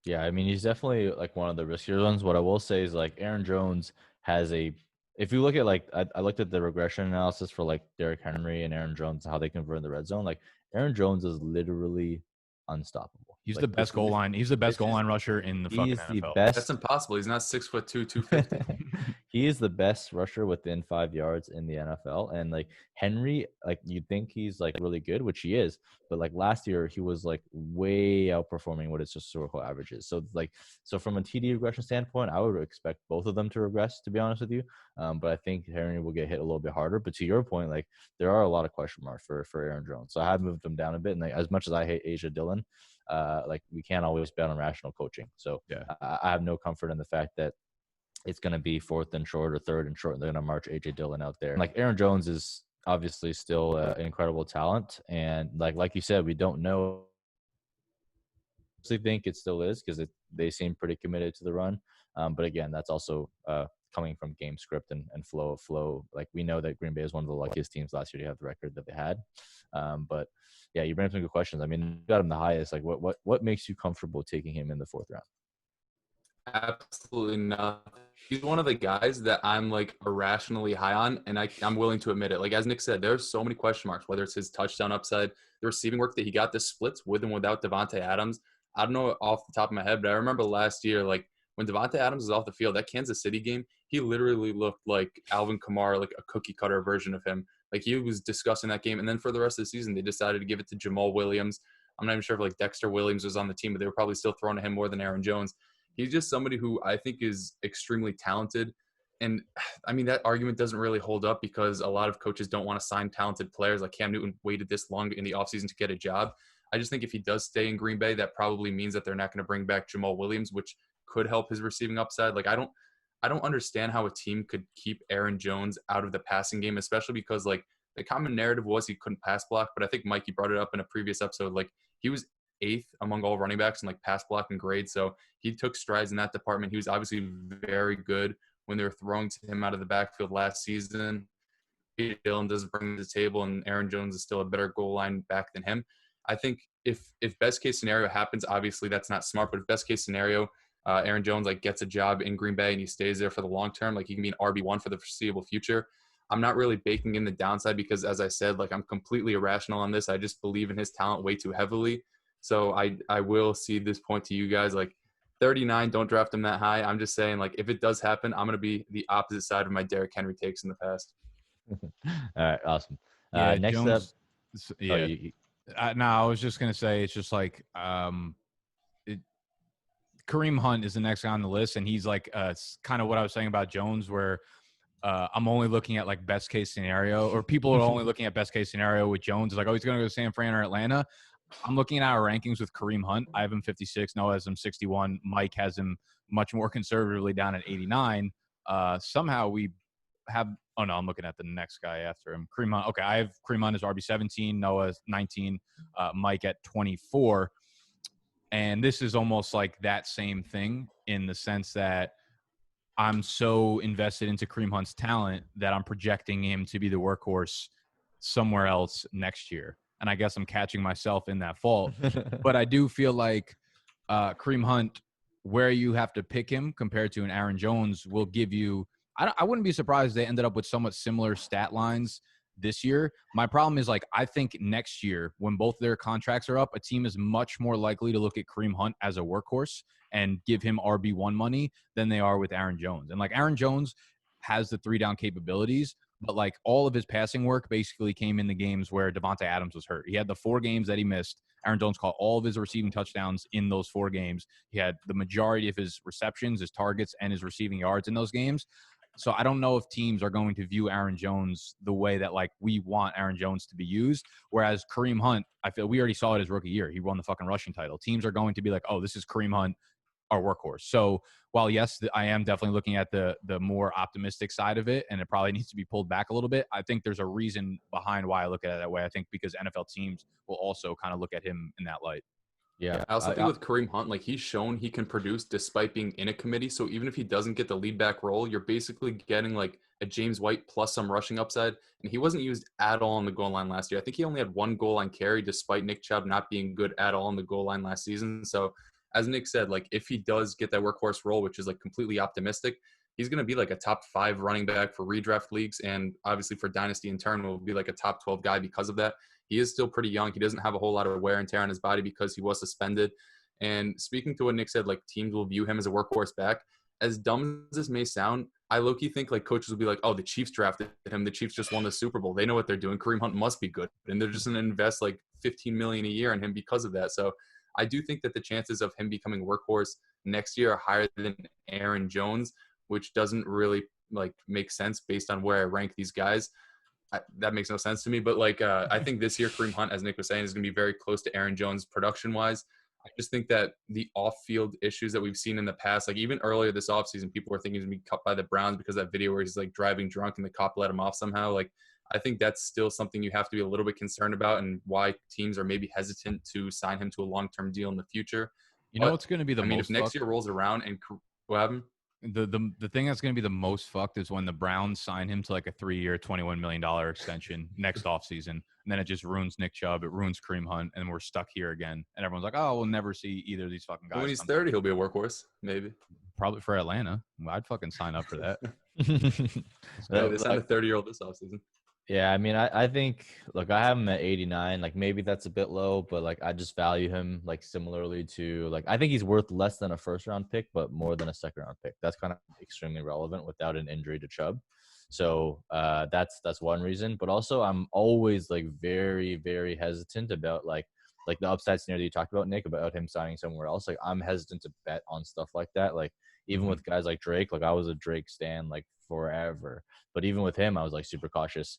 B: Yeah, I mean, he's definitely like one of the riskier ones. What I will say is like Aaron Jones has if you look at like, I looked at the regression analysis for like Derrick Henry and Aaron Jones, how they convert in the red zone. Like Aaron Jones is literally unstoppable.
A: He's
B: like,
A: the best goal line. He's the best goal line rusher in the fucking NFL.
C: That's impossible. He's not 6'2", 250.
B: He is the best rusher within 5 yards in the NFL. And like Henry, like you'd think he's like really good, which he is. But like last year, he was like way outperforming what his historical average is. So from a TD regression standpoint, I would expect both of them to regress, to be honest with you. But I think Henry will get hit a little bit harder. But to your point, like there are a lot of question marks for Aaron Jones. So I have moved him down a bit. And like as much as I hate A.J. Dillon, like we can't always bet on rational coaching. So yeah. I have no comfort in the fact that it's going to be 4th and short or 3rd and short. And they're going to march A.J. Dillon out there. Like Aaron Jones is obviously still an incredible talent. And like you said, we don't know. I think it still is because they seem pretty committed to the run. But again, that's also coming from game script and flow. Like we know that Green Bay is one of the luckiest teams last year to have the record that they had. But yeah, you bring up some good questions. I mean, you got him the highest. Like what makes you comfortable taking him in the 4th round?
C: Absolutely nothing. He's one of the guys that I'm like irrationally high on, and I'm willing to admit it. Like as Nick said, there's so many question marks, whether it's his touchdown upside, the receiving work that he got, the splits with and without Devontae Adams. I don't know off the top of my head, but I remember last year, like when Devontae Adams was off the field, that Kansas City game, he literally looked like Alvin Kamara, like a cookie cutter version of him. Like he was discussing that game. And then for the rest of the season, they decided to give it to Jamal Williams. I'm not even sure if like Dexter Williams was on the team, but they were probably still throwing to him more than Aaron Jones. He's just somebody who I think is extremely talented. And I mean, that argument doesn't really hold up because a lot of coaches don't want to sign talented players. Like Cam Newton waited this long in the offseason to get a job. I just think if he does stay in Green Bay, that probably means that they're not going to bring back Jamal Williams, which could help his receiving upside. Like I don't understand how a team could keep Aaron Jones out of the passing game, especially because like the common narrative was he couldn't pass block. But I think Mikey brought it up in a previous episode. Like he was 8th among all running backs in like pass blocking grade. So he took strides in that department. He was obviously very good when they were throwing to him out of the backfield last season. Dillon does bring to the table, and Aaron Jones is still a better goal line back than him. I think if best case scenario happens, obviously that's not smart, but if best case scenario, Aaron Jones like gets a job in Green Bay and he stays there for the long term, like he can be an RB1 for the foreseeable future. I'm not really baking in the downside because, as I said, like I'm completely irrational on this. I just believe in his talent way too heavily. So I will see this point to you guys, like 39, don't draft him that high. I'm just saying, like, if it does happen, I'm going to be the opposite side of my Derrick Henry takes in the past.
B: All right, awesome.
A: Yeah,
B: Next up,
A: Jones.
B: oh,
A: Yeah. No, I was just gonna say it's just like Kareem Hunt is the next guy on the list, and he's like kind of what I was saying about Jones, where I'm only looking at like best case scenario, or people are only looking at best case scenario with Jones. It's like, oh, he's gonna go to San Fran or Atlanta. I'm looking at our rankings with Kareem Hunt. I have him 56. Noah has him 61. Mike has him much more conservatively down at 89. Somehow we have – oh, no, I'm looking at the next guy after him. Kareem Hunt. Okay, I have Kareem Hunt as RB 17. Noah 19. Mike at 24. And this is almost like that same thing in the sense that I'm so invested into Kareem Hunt's talent that I'm projecting him to be the workhorse somewhere else next year. And I guess I'm catching myself in that fault. But I do feel like Kareem Hunt, where you have to pick him compared to an Aaron Jones, will give you – I wouldn't be surprised if they ended up with somewhat similar stat lines this year. My problem is, like, I think next year when both their contracts are up, a team is much more likely to look at Kareem Hunt as a workhorse and give him RB1 money than they are with Aaron Jones. And, like, Aaron Jones has the 3-down capabilities, but like all of his passing work basically came in the games where Devontae Adams was hurt. He had the 4 games that he missed. Aaron Jones caught all of his receiving touchdowns in those 4 games. He had the majority of his receptions, his targets, and his receiving yards in those games. So I don't know if teams are going to view Aaron Jones the way that like we want Aaron Jones to be used. Whereas Kareem Hunt, I feel we already saw it his rookie year. He won the fucking rushing title. Teams are going to be like, oh, this is Kareem Hunt, our workhorse. So while yes, I am definitely looking at the more optimistic side of it, and it probably needs to be pulled back a little bit, I think there's a reason behind why I look at it that way. I think because NFL teams will also kind of look at him in that light.
B: Yeah,
C: I also think with Kareem Hunt, like he's shown he can produce despite being in a committee. So even if he doesn't get the lead back role, you're basically getting like a James White plus some rushing upside. And he wasn't used at all on the goal line last year. I think he only had 1 goal line carry despite Nick Chubb not being good at all on the goal line last season. So as Nick said, like if he does get that workhorse role, which is like completely optimistic, he's going to be like a top 5 running back for redraft leagues. And obviously for Dynasty in turn will be like a top 12 guy because of that. He is still pretty young. He doesn't have a whole lot of wear and tear on his body because he was suspended. And speaking to what Nick said, like teams will view him as a workhorse back. As dumb as this may sound, I low-key think like coaches will be like, oh, the Chiefs drafted him. The Chiefs just won the Super Bowl. They know what they're doing. Kareem Hunt must be good. And they're just going to invest like $15 million a year in him because of that. So I do think that the chances of him becoming workhorse next year are higher than Aaron Jones, which doesn't really like make sense based on where I rank these guys. That makes no sense to me. But like I think this year Kareem Hunt, as Nick was saying, is going to be very close to Aaron Jones production-wise. I just think that the off-field issues that we've seen in the past, like even earlier this offseason, people were thinking he's going to be cut by the Browns because of that video where he's like driving drunk and the cop let him off somehow. Like I think that's still something you have to be a little bit concerned about and why teams are maybe hesitant to sign him to a long-term deal in the future.
A: You know what's going to be the most
C: if next year rolls around and what happened?
A: The thing that's going to be the most fucked is when the Browns sign him to like a 3-year, $21 million extension next offseason. And then it just ruins Nick Chubb. It ruins Kareem Hunt. And we're stuck here again. And everyone's like, oh, we'll never see either of these fucking guys.
C: When he's 30, he'll be a workhorse, maybe.
A: Probably for Atlanta. I'd fucking sign up for that.
C: They signed a 30-year-old this offseason.
B: Yeah, I mean, I think, look, I have him at 89. Like, maybe that's a bit low, but, like, I just value him, like, similarly to, like, I think he's worth less than a first-round pick, but more than a second-round pick. That's kind of extremely relevant without an injury to Chubb. So that's one reason. But also, I'm always, like, very, very hesitant about, like the upside scenario that you talked about, Nick, about him signing somewhere else. Like, I'm hesitant to bet on stuff like that. Like, even with guys like Drake, like, I was a Drake stan, like, forever. But even with him, I was, like, super cautious.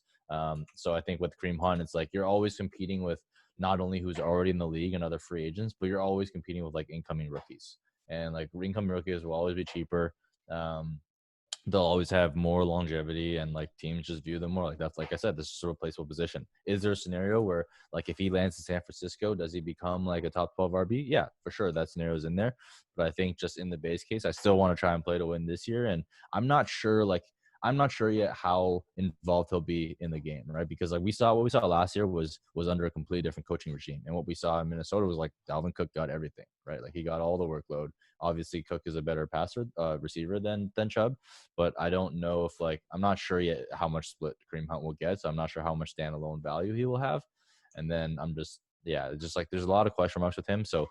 B: So I think with Kareem Hunt, it's like you're always competing with not only who's already in the league and other free agents, but you're always competing with like incoming rookies. And like incoming rookies will always be cheaper. They'll always have more longevity, and like teams just view them more like that's, like I said, this is a replaceable position. Is there a scenario where like if he lands in San Francisco, does he become like a top 12 RB? Yeah, for sure. That scenario's in there. But I think just in the base case, I still want to try and play to win this year. And I'm not sure, like, I'm not sure yet how involved he'll be in the game, right? Because like what we saw last year was under a completely different coaching regime, and what we saw in Minnesota was like Dalvin Cook got everything, right? Like he got all the workload. Obviously, Cook is a better receiver than Chubb, but I don't know if like I'm not sure yet how much split Kareem Hunt will get, so I'm not sure how much standalone value he will have. And then I'm just like there's a lot of question marks with him. So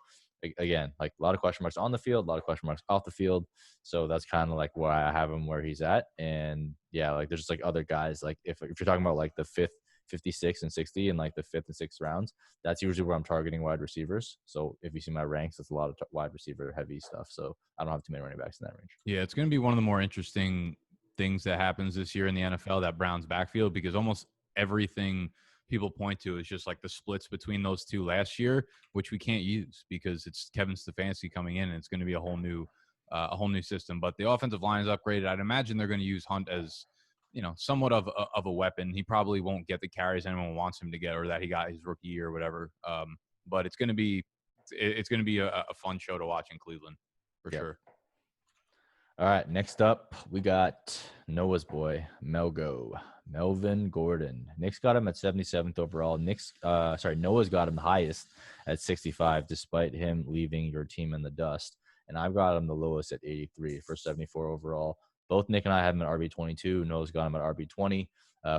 B: again, like a lot of question marks on the field, a lot of question marks off the field. So that's kind of like why I have him where he's at. And yeah, like there's just like other guys. Like if you're talking about like the fifth, 56 and 60 and like the fifth and sixth rounds, that's usually where I'm targeting wide receivers. So if you see my ranks, it's a lot of wide receiver heavy stuff. So I don't have too many running backs in that range.
A: Yeah, it's going to be one of the more interesting things that happens this year in the NFL, that Browns backfield, because almost everything people point to is just like the splits between those two last year, which we can't use because it's Kevin Stefanski coming in and it's going to be a whole new system. But the offensive line is upgraded. I'd imagine they're going to use Hunt as, somewhat of a weapon. He probably won't get the carries anyone wants him to get or that he got his rookie year or whatever. But it's going to be a fun show to watch in Cleveland for sure.
B: All right, next up, we got Noah's boy, Melvin Gordon. Nick's got him at 77th overall. Noah's got him the highest at 65, despite him leaving your team in the dust. And I've got him the lowest at 83 for 74 overall. Both Nick and I have him at RB22. Noah's got him at RB20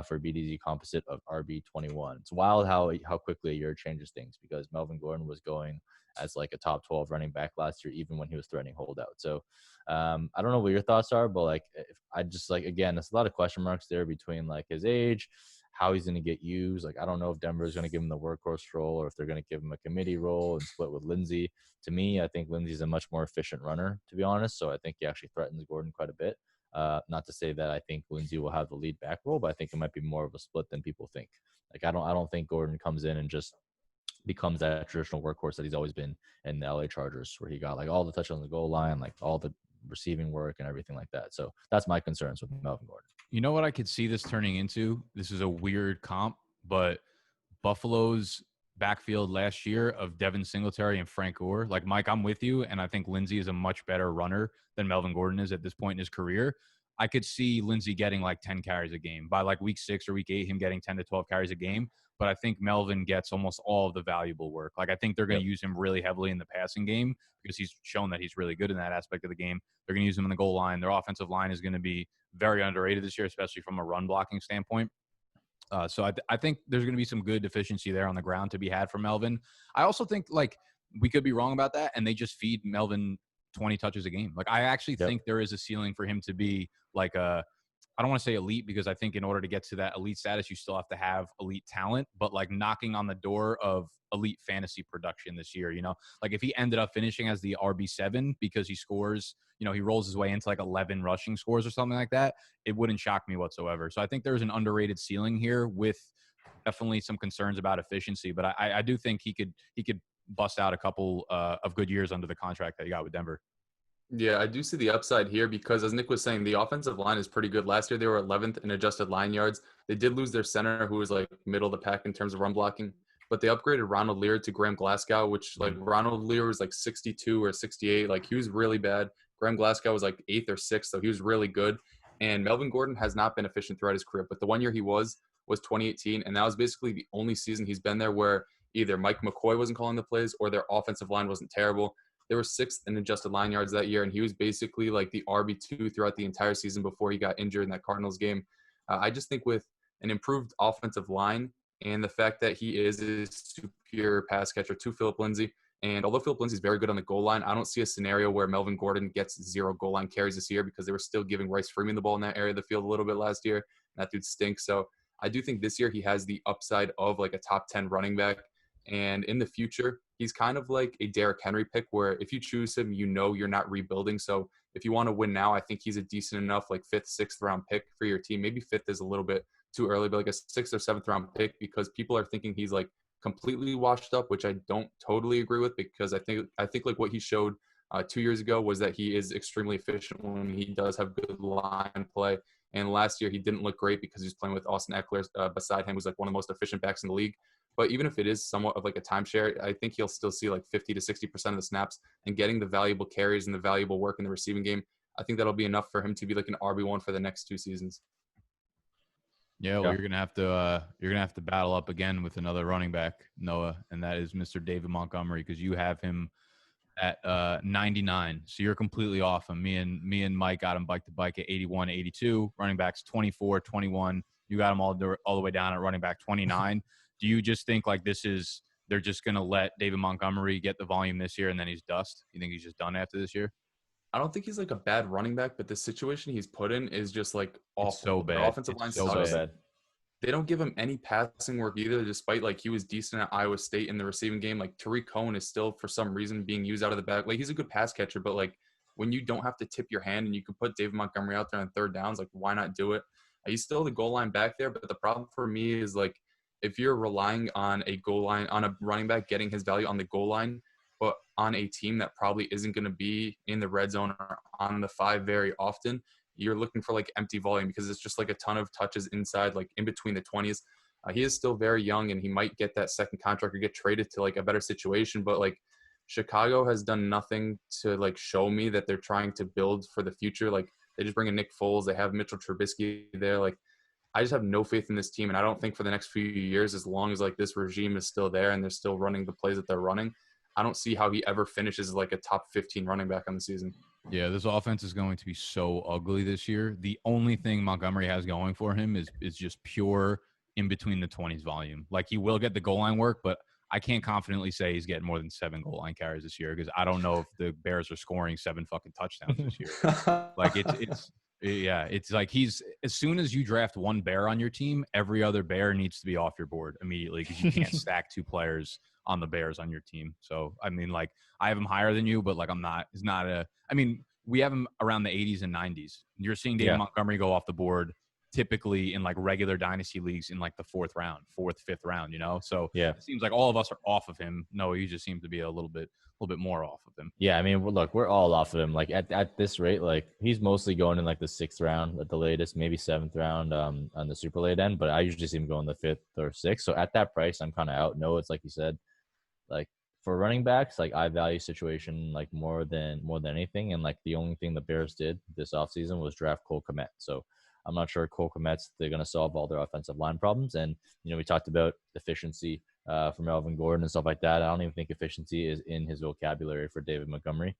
B: for BDZ composite of RB21. It's wild how quickly a year changes things, because Melvin Gordon was going as like a top 12 running back last year, even when he was threatening holdout. So I don't know what your thoughts are, but like if I just like, again, there's a lot of question marks there between like his age, how he's going to get used. Like, I don't know if Denver is going to give him the workhorse role or if they're going to give him a committee role and split with Lindsey. To me, I think Lindsey's a much more efficient runner, to be honest. So I think he actually threatens Gordon quite a bit. Not to say that I think Lindsey will have the lead back role, but I think it might be more of a split than people think. Like, I don't think Gordon comes in and just becomes that traditional workhorse that he's always been in the LA Chargers, where he got like all the touch on the goal line, like all the receiving work and everything like that. So that's my concerns with Melvin Gordon.
A: You know what I could see this turning into? This is a weird comp, but Buffalo's backfield last year of Devin Singletary and Frank Gore. Like, Mike, I'm with you, and I think Lindsey is a much better runner than Melvin Gordon is at this point in his career. I could see Lindsey getting like 10 carries a game. By like week 6 or week 8, him getting 10 to 12 carries a game. But I think Melvin gets almost all of the valuable work. Like, I think they're going to use him really heavily in the passing game because he's shown that he's really good in that aspect of the game. They're going to use him in the goal line. Their offensive line is going to be very underrated this year, especially from a run blocking standpoint. So I think there's going to be some good efficiency there on the ground to be had for Melvin. I also think, like, we could be wrong about that, and they just feed Melvin 20 touches a game. Like, I actually think there is a ceiling for him to be like I don't want to say elite, because I think in order to get to that elite status, you still have to have elite talent, but like knocking on the door of elite fantasy production this year, like if he ended up finishing as the RB7 because he scores, he rolls his way into like 11 rushing scores or something like that, it wouldn't shock me whatsoever. So I think there's an underrated ceiling here with definitely some concerns about efficiency, but I do think he could bust out a couple of good years under the contract that he got with Denver.
C: Yeah, I do see the upside here because, as Nick was saying, the offensive line is pretty good. Last year, they were 11th in adjusted line yards. They did lose their center, who was like middle of the pack in terms of run blocking, but they upgraded Ronald Lear to Graham Glasgow, which like Ronald Lear was like 62 or 68. Like, he was really bad. Graham Glasgow was like 8th or 6th, so he was really good. And Melvin Gordon has not been efficient throughout his career, but the one year he was 2018, and that was basically the only season he's been there where either Mike McCoy wasn't calling the plays or their offensive line wasn't terrible. They were 6th in adjusted line yards that year, and he was basically like the RB2 throughout the entire season before he got injured in that Cardinals game. I just think with an improved offensive line and the fact that he is a superior pass catcher to Phillip Lindsay, and although Phillip Lindsay is very good on the goal line, I don't see a scenario where Melvin Gordon gets 0 goal line carries this year, because they were still giving Rice Freeman the ball in that area of the field a little bit last year. That dude stinks. So I do think this year he has the upside of like a top 10 running back. And in the future, he's kind of like a Derrick Henry pick, where if you choose him, you're not rebuilding. So if you want to win now, I think he's a decent enough like 5th, 6th round pick for your team. Maybe 5th is a little bit too early, but like a 6th or 7th round pick, because people are thinking he's like completely washed up, which I don't totally agree with, because I think like what he showed 2 years ago was that he is extremely efficient when he does have good line play. And last year he didn't look great because he was playing with Austin Eckler beside him, who's like one of the most efficient backs in the league. But even if it is somewhat of like a timeshare, I think he'll still see like 50 to 60% of the snaps and getting the valuable carries and the valuable work in the receiving game. I think that'll be enough for him to be like an RB1 for the next 2 seasons.
A: Yeah, well, you're gonna have to battle up again with another running back, Noah, and that is Mr. David Montgomery, because you have him at 99. So you're completely off him. Me and Mike got him bike to bike at 81, 82. Running backs 24, 21. You got him all the way down at running back 29. Do you just think like they're just gonna let David Montgomery get the volume this year and then he's dust? You think he's just done after this year?
C: I don't think he's like a bad running back, but the situation he's put in is just like awful.
A: It's so
C: Their
A: bad.
C: offensive line
B: So
C: sucks.
B: bad.
C: They don't give him any passing work either, despite like he was decent at Iowa State in the receiving game. Like Tariq Cohen is still for some reason being used out of the back. Like he's a good pass catcher, but like when you don't have to tip your hand and you can put David Montgomery out there on third downs, like why not do it? He's still the goal line back there, but the problem for me is like if you're relying on a goal line, on a running back getting his value on the goal line, but on a team that probably isn't going to be in the red zone or on the 5 very often, you're looking for like empty volume because it's just like a ton of touches inside, like in between the 20s. He is still very young and he might get that second contract or get traded to like a better situation. But like Chicago has done nothing to like show me that they're trying to build for the future. Like they just bring in Nick Foles. They have Mitchell Trubisky there. Like I just have no faith in this team. And I don't think for the next few years, as long as like this regime is still there and they're still running the plays that they're running, I don't see how he ever finishes like a top 15 running back on the season.
A: Yeah, this offense is going to be so ugly this year. The only thing Montgomery has going for him is just pure in between the 20s volume. Like he will get the goal line work, but I can't confidently say he's getting more than 7 goal line carries this year because I don't know if the Bears are scoring 7 fucking touchdowns this year. Like it's like he's as soon as you draft one Bear on your team, every other Bear needs to be off your board immediately because you can't stack 2 players on the Bears on your team. So I mean, like I have him higher than you, but like it's not a. I mean, we have him around the 80s and 90s. You're seeing David Montgomery go off the board typically in like regular dynasty leagues in like the 4th, 5th round, you know? So it seems like all of us are off of him. No, you just seem to be a little bit more off of him.
B: Yeah. I mean, look, we're all off of him. Like at this rate, like he's mostly going in like the 6th round at the latest, maybe 7th round on the super late end, but I usually see him go in the 5th or 6th. So at that price, I'm kind of out. No, it's like you said, like for running backs, like I value situation like more than anything. And like the only thing the Bears did this offseason was draft Cole Kmet. So I'm not sure Cole Kmet's they're going to solve all their offensive line problems. And, you know, we talked about efficiency for Melvin Gordon and stuff like that. I don't even think efficiency is in his vocabulary for David Montgomery.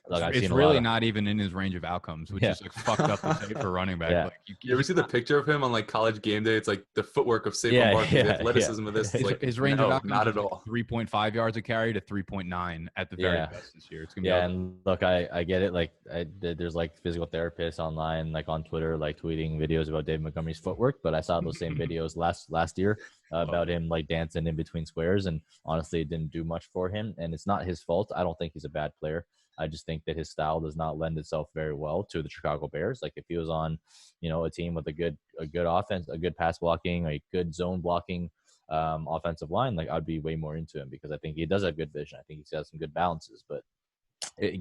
A: It's really not even in his range of outcomes, which is like fucked up to say for running back.
B: Yeah.
A: Like,
C: You ever see the picture of him on like College Game Day? It's like the footwork of Saquon Barkley, the athleticism of this. It's like
A: his range of outcomes
C: not at
A: is
C: all.
A: 3.5 yards a carry to 3.9 at the very best this year. It's gonna be
B: and look, I get it. Like there's like physical therapists online, like on Twitter, like tweeting videos about David Montgomery's footwork. But I saw those same videos last year about him like dancing in between squares, and honestly, it didn't do much for him. And it's not his fault. I don't think he's a bad player. I just think that his style does not lend itself very well to the Chicago Bears. Like if he was on, you know, a team with a good offense, a good pass blocking, a good zone blocking offensive line, like I'd be way more into him because I think he does have good vision. I think he's got some good balances, but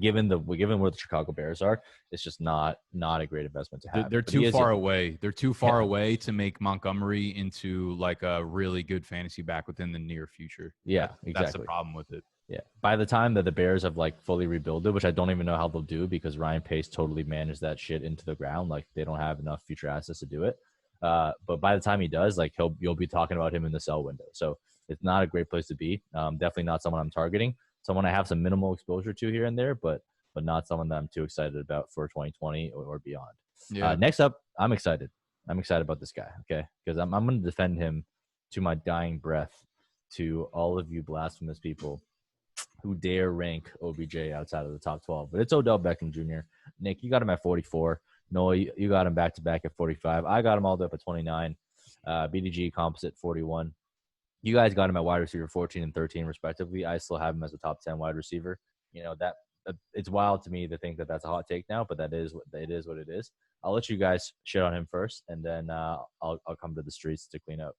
B: given where the Chicago Bears are, it's just not a great investment to have.
A: They're too far away. They're too far away to make Montgomery into like a really good fantasy back within the near future.
B: Yeah, exactly.
A: That's the problem with it.
B: Yeah. By the time that the Bears have like fully rebuilt it, which I don't even know how they'll do because Ryan Pace totally managed that shit into the ground. Like they don't have enough future assets to do it. But by the time he does, like you'll be talking about him in the sell window. So it's not a great place to be. Definitely not someone I'm targeting. Someone I have some minimal exposure to here and there, but not someone that I'm too excited about for 2020 or beyond.
A: Yeah.
B: Next up, I'm excited. I'm excited about this guy. Okay. Because I'm going to defend him to my dying breath to all of you blasphemous people who dare rank OBJ outside of the top 12. But it's Odell Beckham Jr. Nick, you got him at 44. Noah, you got him back-to-back at 45. I got him all the way up at 29. BDG composite 41. You guys got him at wide receiver 14 and 13, respectively. I still have him as a top 10 wide receiver. You know, that it's wild to me to think that that's a hot take now, but it is what it is. I'll let you guys shit on him first, and then I'll come to the streets to clean up.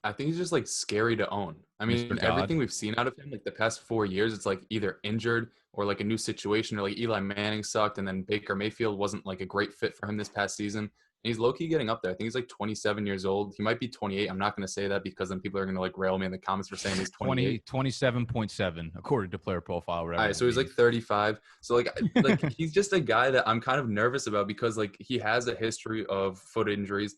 C: I think he's just like scary to own. I
A: Mr.
C: mean,
A: God.
C: everything we've seen out of him, like the past 4 years, it's like either injured or like a new situation, or like Eli Manning sucked, and then Baker Mayfield wasn't like a great fit for him this past season. And he's low key getting up there. I think he's like 27 years old. He might be 28. I'm not going to say that because then people are going to like rail me in the comments for saying he's 28.
A: 27.7 according to Player Profile,
C: All
A: whatever
C: right,
A: that
C: so he's like
A: means.
C: 35. So like he's just a guy that I'm kind of nervous about because like he has a history of foot injuries.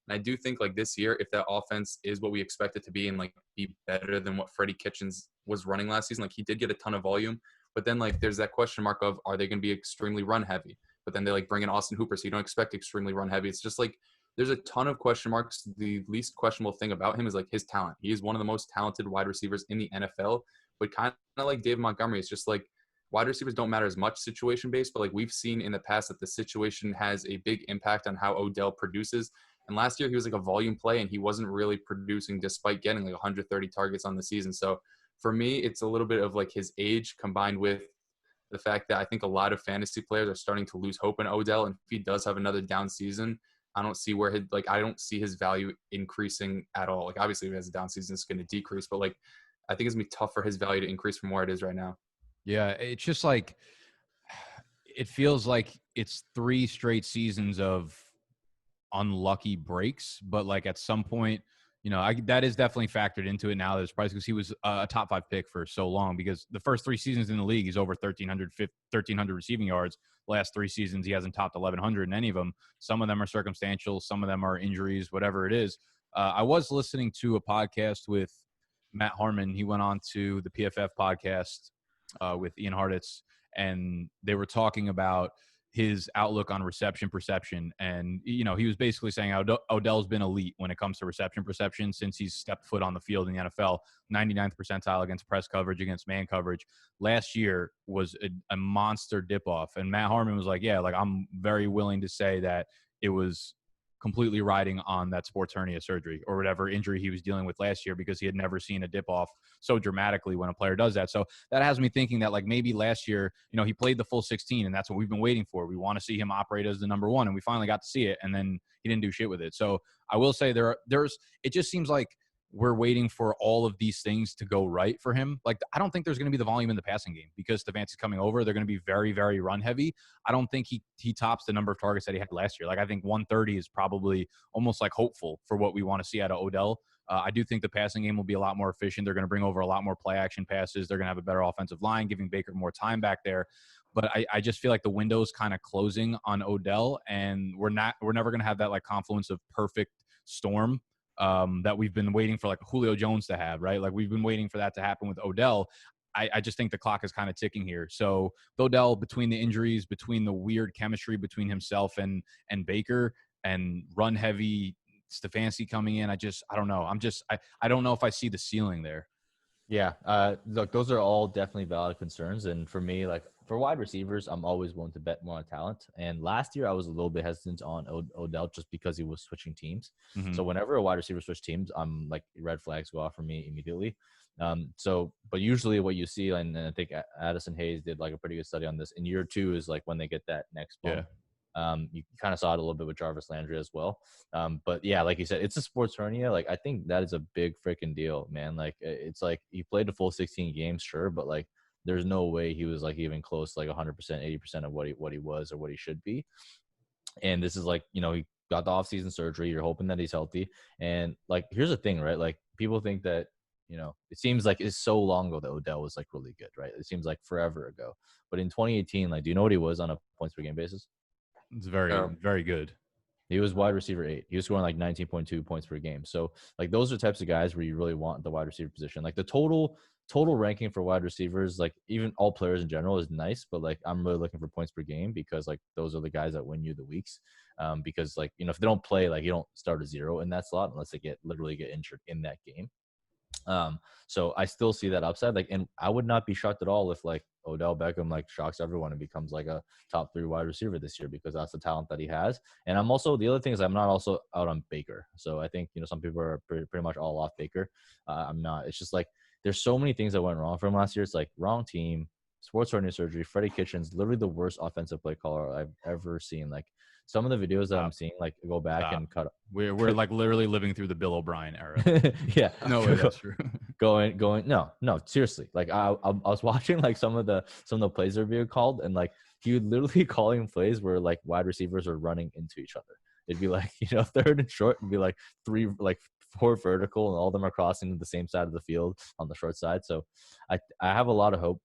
C: And I do think like this year, if that offense is what we expect it to be and like be better than what Freddie Kitchens was running last season, like he did get a ton of volume, but then like there's that question mark of are they going to be extremely run heavy? But then they like bring in Austin Hooper, so you don't expect extremely run heavy. It's just like there's a ton of question marks. The least questionable thing about him is like his talent. He is one of the most talented wide receivers in the NFL, but kind of like David Montgomery, it's just like wide receivers don't matter as much situation based, but like we've seen in the past that the situation has a big impact on how Odell produces. And last year he was like a volume play and he wasn't really producing despite getting like 130 targets on the season. So for me, it's a little bit of like his age combined with the fact that I think a lot of fantasy players are starting to lose hope in Odell. And if he does have another down season, I don't see where I don't see his value increasing at all. Like obviously if he has a down season, it's going to decrease, but like I think it's gonna be tough for his value to increase from where it is right now.
A: Yeah, it's just like it feels like it's 3 straight seasons of unlucky breaks, but like at some point, that is definitely factored into it now. There's probably because he was a top 5 pick for so long because the first 3 seasons in the league, he's over 1,300 receiving yards. Last 3 seasons, he hasn't topped 1,100 in any of them. Some of them are circumstantial. Some of them are injuries, whatever it is. I was listening to a podcast with Matt Harmon. He went on to the PFF podcast with Ian Hartitz, and they were talking about his outlook on reception perception. And, he was basically saying Odell's been elite when it comes to reception perception since he's stepped foot on the field in the NFL. 99th percentile against press coverage, against man coverage. Last year was a monster dip off. And Matt Harmon was like, yeah, like I'm very willing to say that it was completely riding on that sports hernia surgery or whatever injury he was dealing with last year because he had never seen a dip off so dramatically when a player does that. So that has me thinking that like maybe last year, he played the full 16 and that's what we've been waiting for. We want to see him operate as the number 1 and we finally got to see it and then he didn't do shit with it. So I will say it just seems like we're waiting for all of these things to go right for him. Like, I don't think there's going to be the volume in the passing game because Stefanski's coming over. They're going to be very, very run heavy. I don't think he tops the number of targets that he had last year. Like, I think 130 is probably almost like hopeful for what we want to see out of Odell. I do think the passing game will be a lot more efficient. They're going to bring over a lot more play action passes. They're going to have a better offensive line, giving Baker more time back there. But I just feel like the window's kind of closing on Odell, and we're never going to have that like confluence of perfect storm that we've been waiting for like Julio Jones to have, right? Like we've been waiting for that to happen with Odell. I just think the clock is kind of ticking here. So Odell, between the injuries, between the weird chemistry between himself and Baker and run heavy Stefanski coming in, I don't know. I don't know if I see the ceiling there.
B: Yeah, look, those are all definitely valid concerns. And for me, like for wide receivers, I'm always willing to bet more on talent. And last year, I was a little bit hesitant on Odell just because he was switching teams.
A: Mm-hmm.
B: So whenever a wide receiver switch teams, I'm like red flags go off for me immediately. But usually what you see, and I think Addison Hayes did like a pretty good study on this in year 2 is like when they get that next bump.
A: Yeah.
B: You kind of saw it a little bit with Jarvis Landry as well. But yeah, like you said, it's a sports hernia. Like I think that is a big freaking deal, man. Like it's like he played the full 16 games, sure, but like there's no way he was like even close to like 100%, 80% of what he was or what he should be. And this is like, he got the offseason surgery. You're hoping that he's healthy. And like, here's the thing, right? Like people think that, it seems like it's so long ago that Odell was like really good, right? It seems like forever ago. But in 2018, like, do you know what he was on a points per game basis?
A: It's very, very good.
B: He was wide receiver 8. He was scoring like 19.2 points per game. So like those are types of guys where you really want the wide receiver position. Like the total ranking for wide receivers, like even all players in general is nice, but like I'm really looking for points per game because like those are the guys that win you the weeks. Because like, if they don't play, like you don't start a 0 in that slot unless they literally get injured in that game. So I still see that upside. Like, and I would not be shocked at all if like Odell Beckham like shocks everyone and becomes like a top 3 wide receiver this year because that's the talent that he has. And I'm also, the other thing is I'm not also out on Baker. So I think, some people are pretty much all off Baker. I'm not. It's just like there's so many things that went wrong for him last year. It's like wrong team, sports hernia surgery. Freddie Kitchens, literally the worst offensive play caller I've ever seen. Like some of the videos that I'm seeing, like go back and cut.
A: We're like literally living through the Bill O'Brien era.
B: Yeah,
A: No way that's true.
B: going. No, seriously. Like I was watching like some of the plays that were being called, and like he would literally calling plays where like wide receivers are running into each other. It'd be like, third and short, it'd be like four vertical, and all of them are crossing the same side of the field on the short side. So I have a lot of hope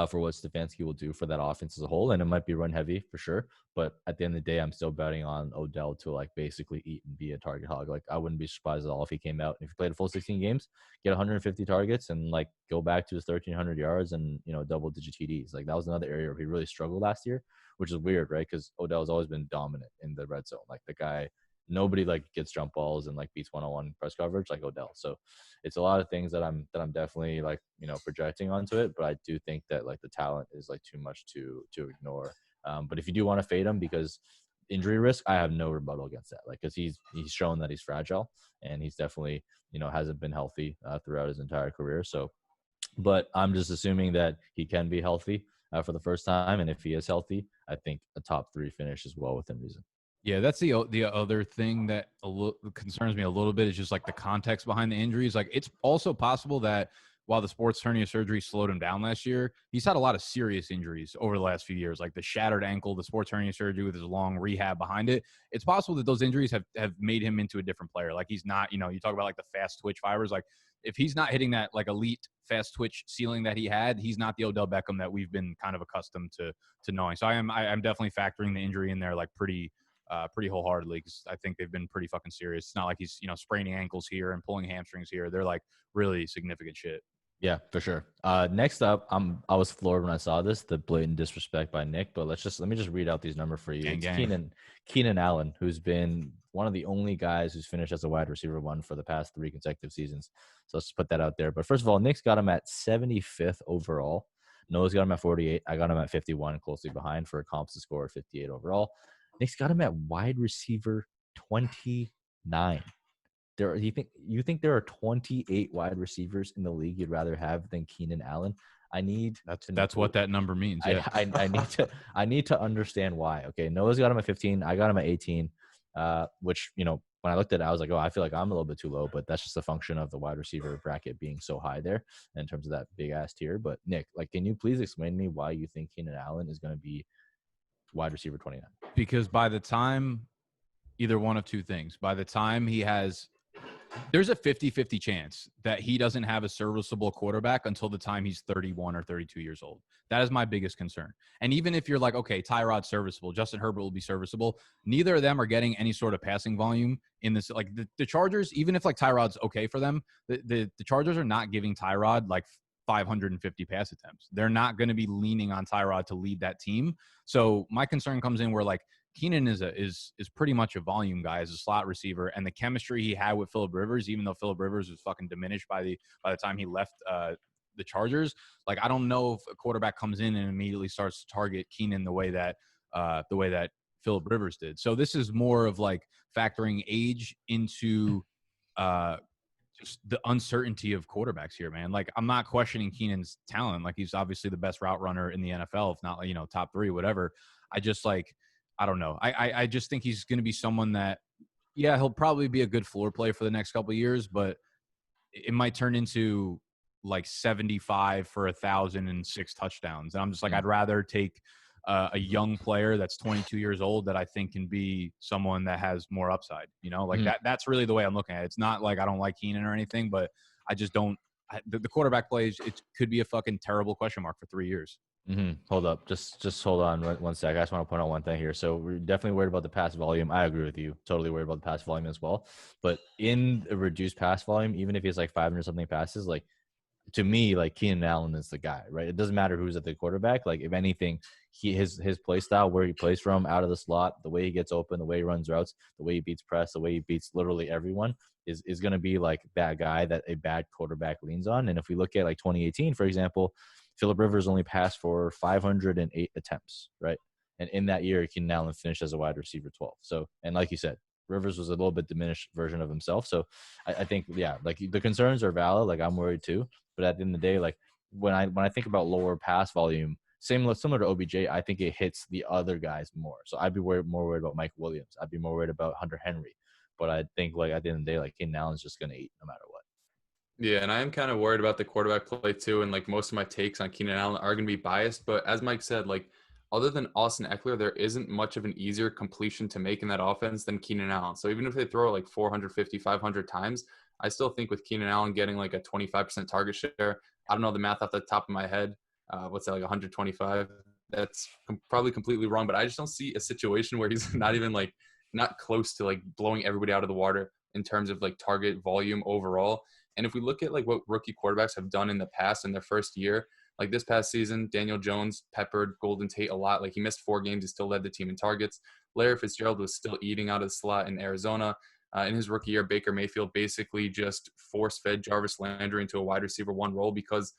B: for what Stefanski will do for that offense as a whole. And it might be run heavy for sure. But at the end of the day, I'm still betting on Odell to like basically eat and be a target hog. Like I wouldn't be surprised at all if he came out, if he played a full 16 games, get 150 targets and like go back to his 1,300 yards and, double digit TDs. Like that was another area where he really struggled last year, which is weird, right? Because Odell's always been dominant in the red zone. Like the guy, nobody like gets jump balls and like beats one-on-one press coverage like Odell. So it's a lot of things that I'm definitely like, projecting onto it. But I do think that like the talent is like too much to ignore. But if you do want to fade him because injury risk, I have no rebuttal against that. Like, cause he's shown that he's fragile and he's definitely, hasn't been healthy throughout his entire career. So, but I'm just assuming that he can be healthy for the first time. And if he is healthy, I think a top 3 finish is well within reason.
A: Yeah, that's the other thing that concerns me a little bit is just like the context behind the injuries. Like it's also possible that while the sports hernia surgery slowed him down last year, he's had a lot of serious injuries over the last few years, like the shattered ankle, the sports hernia surgery with his long rehab behind it. It's possible that those injuries have made him into a different player. Like he's not, you talk about like the fast twitch fibers. Like if he's not hitting that like elite fast twitch ceiling that he had, he's not the Odell Beckham that we've been kind of accustomed to knowing. So I'm definitely factoring the injury in there like pretty wholeheartedly because I think they've been pretty fucking serious. It's not like he's, spraining ankles here and pulling hamstrings here. They're like really significant shit.
B: Yeah, for sure. Next up, I was floored when I saw this, the blatant disrespect by Nick, but let me just read out these numbers for you. It's Keenan Allen, who's been one of the only guys who's finished as a wide receiver 1 for the past 3 consecutive seasons. So let's put that out there. But first of all, Nick's got him at 75th overall. Noah's got him at 48. I got him at 51, closely behind for a comps to score 58 overall. Nick's got him at wide receiver 29. You think there are 28 wide receivers in the league you'd rather have than Keenan Allen?
A: That's what that number means. Yeah.
B: I need to understand why. Okay, Noah's got him at 15. I got him at 18. Which when I looked at it, I was like, oh, I feel like I'm a little bit too low, but that's just a function of the wide receiver bracket being so high there in terms of that big ass tier. But Nick, like, can you please explain to me why you think Keenan Allen is going to be wide receiver 29?
A: Because by the time, either one of two things, by the time there's a 50-50 chance that he doesn't have a serviceable quarterback until the time he's 31 or 32 years old. That is my biggest concern. And even if you're like, okay, Tyrod's serviceable, Justin Herbert will be serviceable, neither of them are getting any sort of passing volume in this. Like the Chargers, even if like Tyrod's okay for them, the Chargers are not giving Tyrod like 550 pass attempts. They're not going to be leaning on Tyrod to lead that team. So my concern comes in where like Keenan is pretty much a volume guy as a slot receiver, and the chemistry he had with Phillip Rivers, even though Phillip Rivers was fucking diminished by the time he left the Chargers. Like I don't know if a quarterback comes in and immediately starts to target Keenan the way that Phillip Rivers did. So this is more of like factoring age into just the uncertainty of quarterbacks here, man. Like I'm not questioning Keenan's talent. Like he's obviously the best route runner in the NFL, if not top 3, whatever. I don't know. I just think he's going to be someone that, yeah, he'll probably be a good floor play for the next couple of years, but it might turn into like 75 for 1,006 touchdowns. And I'm just like, I'd rather take a young player that's 22 years old that I think can be someone that has more upside, that's really the way I'm looking at it. It's not like I don't like Keenan or anything, but I just don't. The quarterback plays, it could be a fucking terrible question mark for 3 years.
B: Mm-hmm. Hold up. Just hold on one sec. I just want to point out one thing here. So we're definitely worried about the pass volume. I agree with you. Totally worried about the pass volume as well. But in a reduced pass volume, even if he has like 500 something passes, like to me, like Keenan Allen is the guy, right? It doesn't matter who's at the quarterback. Like if anything, his play style, where he plays from, out of the slot, the way he gets open, the way he runs routes, the way he beats press, the way he beats literally everyone is going to be like that guy that a bad quarterback leans on. And if we look at like 2018, for example, Phillip Rivers only passed for 508 attempts, right? And in that year, Keenan Allen finished as a wide receiver 12. So, and like you said, Rivers was a little bit diminished version of himself. So I think, yeah, like the concerns are valid. Like I'm worried too. But at the end of the day, like when I think about lower pass volume, similar to OBJ, I think it hits the other guys more. So I'd be more worried about Mike Williams. I'd be more worried about Hunter Henry. But I think like at the end of the day, like Keenan Allen's just gonna eat no matter what.
C: Yeah, and I am kind of worried about the quarterback play too. And like most of my takes on Keenan Allen are going to be biased. But as Mike said, like other than Austin Eckler, there isn't much of an easier completion to make in that offense than Keenan Allen. So even if they throw it like 450, 500 times, I still think with Keenan Allen getting like a 25% target share, I don't know the math off the top of my head. What's that, like 125? That's probably completely wrong. But I just don't see a situation where he's not close to like blowing everybody out of the water in terms of like target volume overall. And if we look at like what rookie quarterbacks have done in the past in their first year, like this past season, Daniel Jones peppered Golden Tate a lot. Like he missed 4 games, he still led the team in targets. Larry Fitzgerald was still eating out of the slot in Arizona. In his rookie year, Baker Mayfield basically just force-fed Jarvis Landry into a wide receiver 1 role because,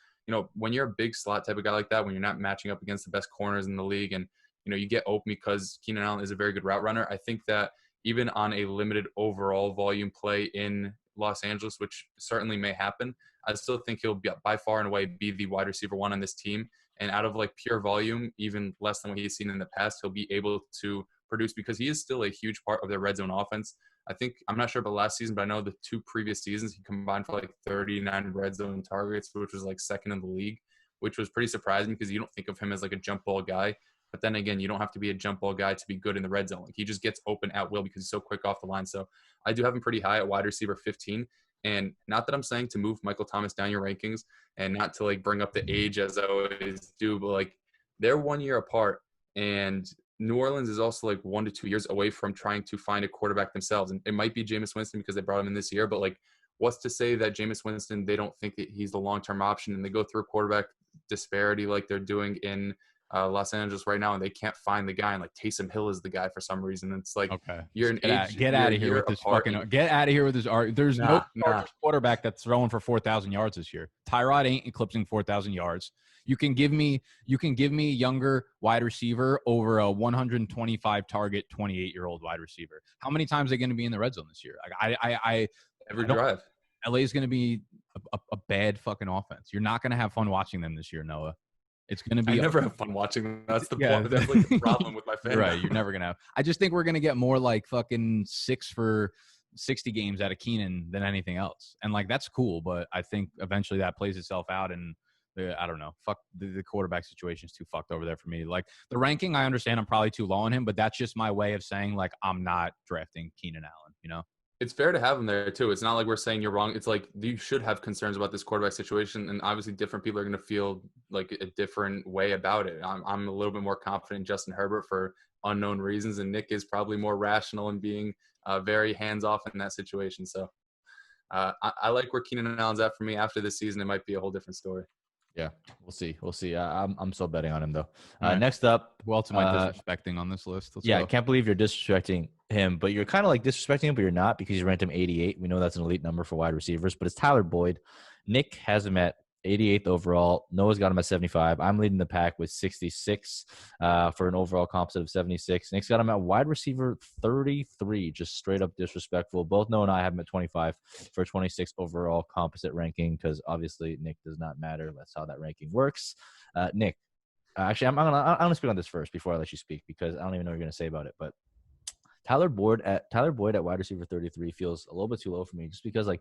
C: when you're a big slot type of guy like that, when you're not matching up against the best corners in the league and, you get open because Keenan Allen is a very good route runner, I think that even on a limited overall volume play in Los Angeles, which certainly may happen, I still think he'll be by far and away be the wide receiver 1 on this team. And out of like pure volume, even less than what he's seen in the past, he'll be able to produce because he is still a huge part of their red zone offense. I think, I'm not sure about last season, but I know the 2 previous seasons he combined for like 39 red zone targets, which was like second in the league, which was pretty surprising because you don't think of him as like a jump ball guy. But then again, you don't have to be a jump ball guy to be good in the red zone. Like he just gets open at will because he's so quick off the line. So I do have him pretty high at wide receiver 15. And not that I'm saying to move Michael Thomas down your rankings and not to like bring up the age as I always do, but like they're 1 year apart. And New Orleans is also like 1 to 2 years away from trying to find a quarterback themselves. And it might be Jameis Winston because they brought him in this year, but like what's to say that Jameis Winston, they don't think that he's the long-term option and they go through a quarterback disparity like they're doing in Los Angeles right now, and they can't find the guy, and like Taysom Hill is the guy for some reason. It's like,
A: Okay,
C: you're an age.
A: Get out of here with this fucking. Get out of here with this. There's no Chargers quarterback that's throwing for 4,000 yards this year. Tyrod ain't eclipsing 4,000 yards. You can give me younger wide receiver over a 125 target 28-year-old wide receiver. How many times are they going to be in the red zone this year?
C: Every drive.
A: LA is going to be a bad fucking offense. You're not going to have fun watching them this year, Noah. It's going to be.
C: I never have fun watching them. That's the point. That's like the problem with my fan.
A: Right. You're never going to have. I just think we're going to get more like fucking 6 for 60 games out of Keenan than anything else. And like, that's cool. But I think eventually that plays itself out. And I don't know. Fuck the quarterback situation is too fucked over there for me. Like the ranking, I understand I'm probably too low on him, but that's just my way of saying like, I'm not drafting Keenan Allen,
C: It's fair to have him there too. It's not like we're saying you're wrong. It's like you should have concerns about this quarterback situation, and obviously different people are going to feel like a different way about it. I'm a little bit more confident in Justin Herbert for unknown reasons, and Nick is probably more rational in being very hands off in that situation. So I like where Keenan Allen's at for me. After this season, it might be a whole different story.
B: Yeah, we'll see. I'm still betting on him though.
A: Right.
B: Next up,
A: who else am I disrespecting on this list?
B: I can't believe you're disrespecting him, but you're kind of like disrespecting him, but you're not because you ranked him 88. We know that's an elite number for wide receivers, but it's Tyler Boyd. Nick has him at 88th overall. Noah's got him at 75. I'm leading the pack with 66 for an overall composite of 76. Nick's got him at wide receiver 33, just straight up disrespectful. Both Noah and I have him at 25 for 26 overall composite ranking because obviously Nick does not matter. That's how that ranking works. Nick, actually, I'm gonna speak on this first before I let you speak because I don't even know what you're gonna say about it. But Tyler Boyd at wide receiver 33 feels a little bit too low for me just because like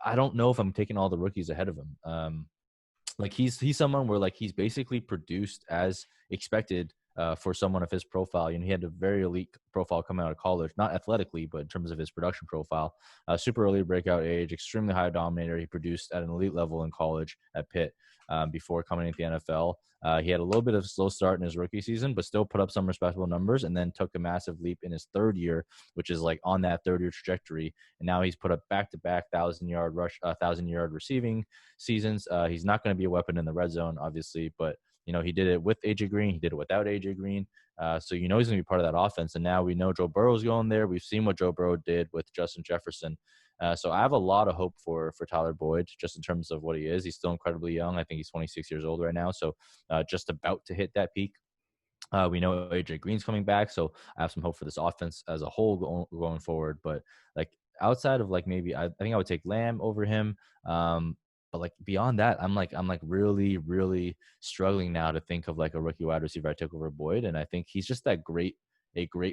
B: I don't know if I'm taking all the rookies ahead of him. Like he's someone where like he's basically produced as expected for someone of his profile. He had a very elite profile coming out of college, not athletically, but in terms of his production profile. Super early breakout age, extremely high dominator. He produced at an elite level in college at Pitt before coming into the NFL. He had a little bit of a slow start in his rookie season, but still put up some respectable numbers and then took a massive leap in his third year, which is like on that third year trajectory. And now he's put up back-to-back 1,000-yard receiving seasons. He's not going to be a weapon in the red zone, obviously, but he did it with AJ Green. He did it without AJ Green. So he's going to be part of that offense. And now we know Joe Burrow's going there. We've seen what Joe Burrow did with Justin Jefferson. So I have a lot of hope for Tyler Boyd just in terms of what he is. He's still incredibly young. I think he's 26 years old right now. So just about to hit that peak. We know AJ Green's coming back. So I have some hope for this offense as a whole going forward. But like outside of like maybe I think I would take Lamb over him. But like beyond that, I'm really, really struggling now to think of like a rookie wide receiver I took over Boyd. And I think he's just a great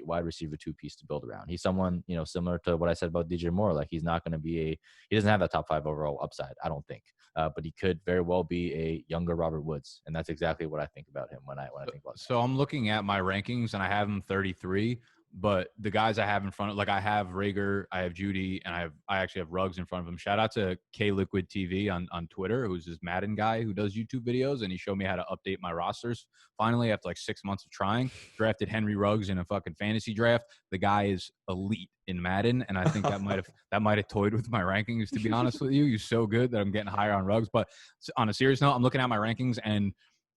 B: wide receiver two piece to build around. He's someone, similar to what I said about DJ Moore. Like he's not going to be he doesn't have that top 5 overall upside, I don't think. But he could very well be a younger Robert Woods. And that's exactly what I think about him when I think about that.
A: So I'm looking at my rankings and I have him 33, but the guys I have in front of, like I have Rager, I have Judy, and I actually have Ruggs in front of him. Shout out to K Liquid TV on Twitter, who's this Madden guy who does YouTube videos, and he showed me how to update my rosters. Finally, after like 6 months of trying, drafted Henry Ruggs in a fucking fantasy draft. The guy is elite in Madden, and I think that might have toyed with my rankings, to be honest with you. He's so good that I'm getting higher on Ruggs. But on a serious note, I'm looking at my rankings, and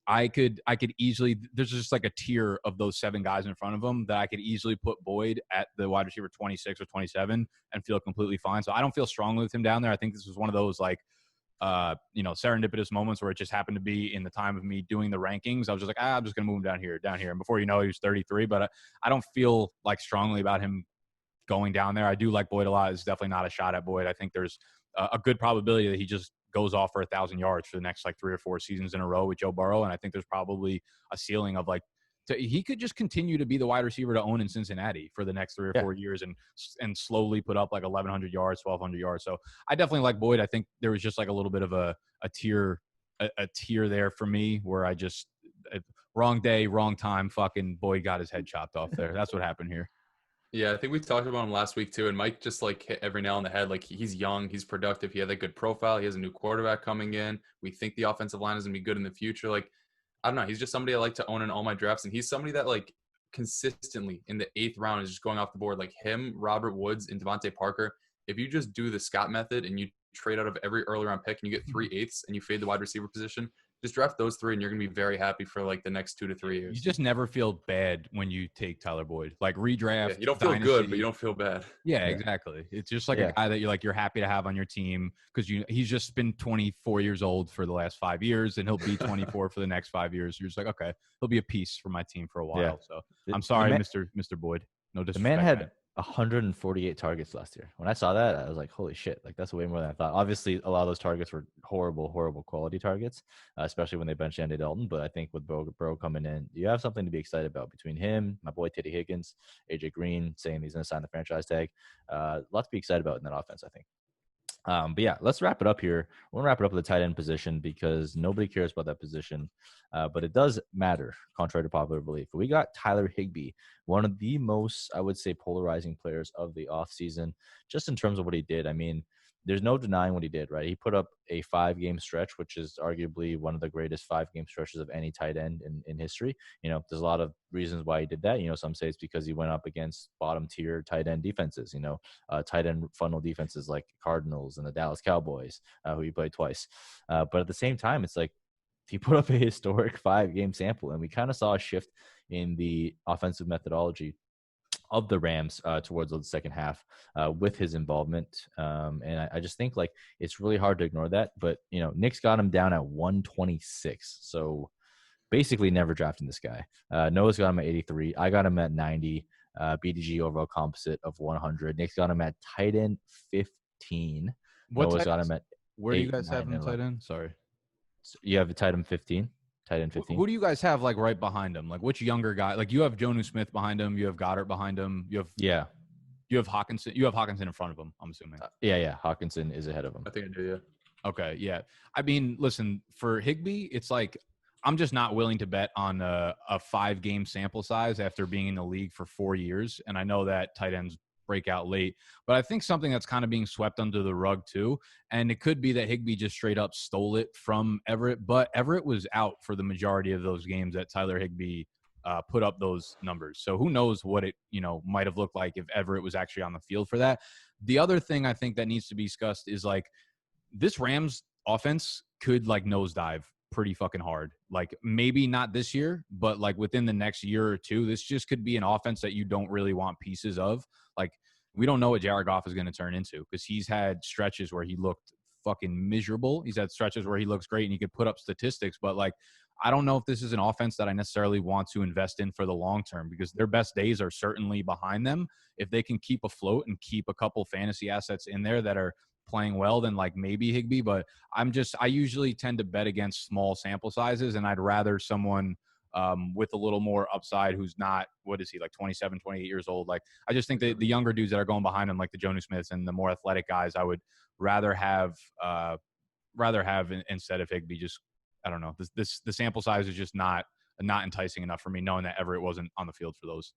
A: I could easily, there's just like a tier of those 7 guys in front of him that I could easily put Boyd at the wide receiver 26 or 27 and feel completely fine. So I don't feel strongly with him down there. I think this was one of those like, serendipitous moments where it just happened to be in the time of me doing the rankings. I was just like, I'm just going to move him down here. And before you know, he was 33, but I don't feel like strongly about him going down there. I do like Boyd a lot. It's definitely not a shot at Boyd. I think there's a good probability that he just goes off for 1,000 yards for the next like 3 or 4 seasons in a row with Joe Burrow. And I think there's probably a ceiling of like, he could just continue to be the wide receiver to own in Cincinnati for the next 3 or 4 years and slowly put up like 1,100 yards, 1,200 yards. So I definitely like Boyd. I think there was just like a little bit of a tier there for me where I just wrong day, wrong time, fucking Boyd got his head chopped off there. That's what happened here.
C: Yeah, I think we talked about him last week too, and Mike just like hit every nail on the head. Like he's young, he's productive, he had a good profile, he has a new quarterback coming in. We think the offensive line is gonna be good in the future. Like, I don't know, he's just somebody I like to own in all my drafts, and he's somebody that like consistently in the 8th round is just going off the board. Like him, Robert Woods, and Devontae Parker. If you just do the Scott method and you trade out of every early round pick and you get 3/8 and you fade the wide receiver position, just draft those 3 and you're gonna be very happy for like the next 2 to 3 years.
A: You just never feel bad when you take Tyler Boyd. Like redraft,
C: you don't feel
A: Dynasty.
C: good, but you don't feel bad.
A: Yeah, exactly. It's just like a guy that you're happy to have on your team because he's just been 24 years old for the last 5 years, and he'll be 24 for the next 5 years. You're just like, okay, he'll be a piece for my team for a while.
B: Yeah.
A: So I'm sorry, Mr. Boyd. No disrespect.
B: The man had 148 targets last year. When I saw that, I was like, holy shit, like that's way more than I thought. Obviously, a lot of those targets were horrible quality targets, especially when they benched Andy Dalton. But I think with Burrow coming in, you have something to be excited about between him, my boy Teddy Higgins, AJ Green saying he's going to sign the franchise tag. A lot to be excited about in that offense, I think. But yeah, let's wrap it up here. We'll wrap it up with the tight end position because nobody cares about that position. But it does matter, contrary to popular belief. We got Tyler Higbee, one of the most, I would say, polarizing players of the offseason, just in terms of what he did. I mean, there's no denying what he did, right? He put up a 5-game stretch, which is arguably one of the greatest 5-game stretches of any tight end in history. There's a lot of reasons why he did that. Some say it's because he went up against bottom tier tight end defenses, tight end funnel defenses like Cardinals and the Dallas Cowboys, who he played twice. But at the same time, it's like he put up a historic 5-game sample, and we kind of saw a shift in the offensive methodology of the Rams towards the second half with his involvement. And I just think like it's really hard to ignore that. But, Nick's got him down at 126. So basically never drafting this guy. Noah's got him at 83. I got him at 90. BDG overall composite of 100. Nick's got him at tight end 15. Noah's got him at
A: where
B: 8,
A: do you guys have
B: 9,
A: him tight end? Sorry.
B: So you have a tight end 15. Tight end 15.
A: Who do you guys have like right behind him? Like which younger guy? Like you have Jonnu Smith behind him. You have Goddard behind him. You have Hawkinson. You have Hawkinson in front of him, I'm assuming.
B: Yeah. Hawkinson is ahead of him.
C: I think I do, yeah.
A: Okay, yeah. I mean, listen, for Higbee, it's like I'm just not willing to bet on a 5-game sample size after being in the league for 4 years. And I know that tight ends break out late, but I think something that's kind of being swept under the rug too. And it could be that Higbee just straight up stole it from Everett, but Everett was out for the majority of those games that Tyler Higbee put up those numbers. So who knows what it, might have looked like if Everett was actually on the field for that. The other thing I think that needs to be discussed is like this Rams offense could like nosedive pretty fucking hard. Like maybe not this year, but like within the next year or two, this just could be an offense that you don't really want pieces of. Like we don't know what Jared Goff is going to turn into because he's had stretches where he looked fucking miserable. He's had stretches where he looks great and he could put up statistics, but like I don't know if this is an offense that I necessarily want to invest in for the long term because their best days are certainly behind them. If they can keep afloat and keep a couple fantasy assets in there that are playing well, then like maybe Higbee. But I usually tend to bet against small sample sizes, and I'd rather someone with a little more upside who's not, what is he, like 27, 28 years old. Like, I just think that the younger dudes that are going behind him, like the Jonnu Smiths and the more athletic guys, I would rather have instead of Higbee. Just, I don't know. The sample size is just not enticing enough for me, knowing that Everett wasn't on the field for those.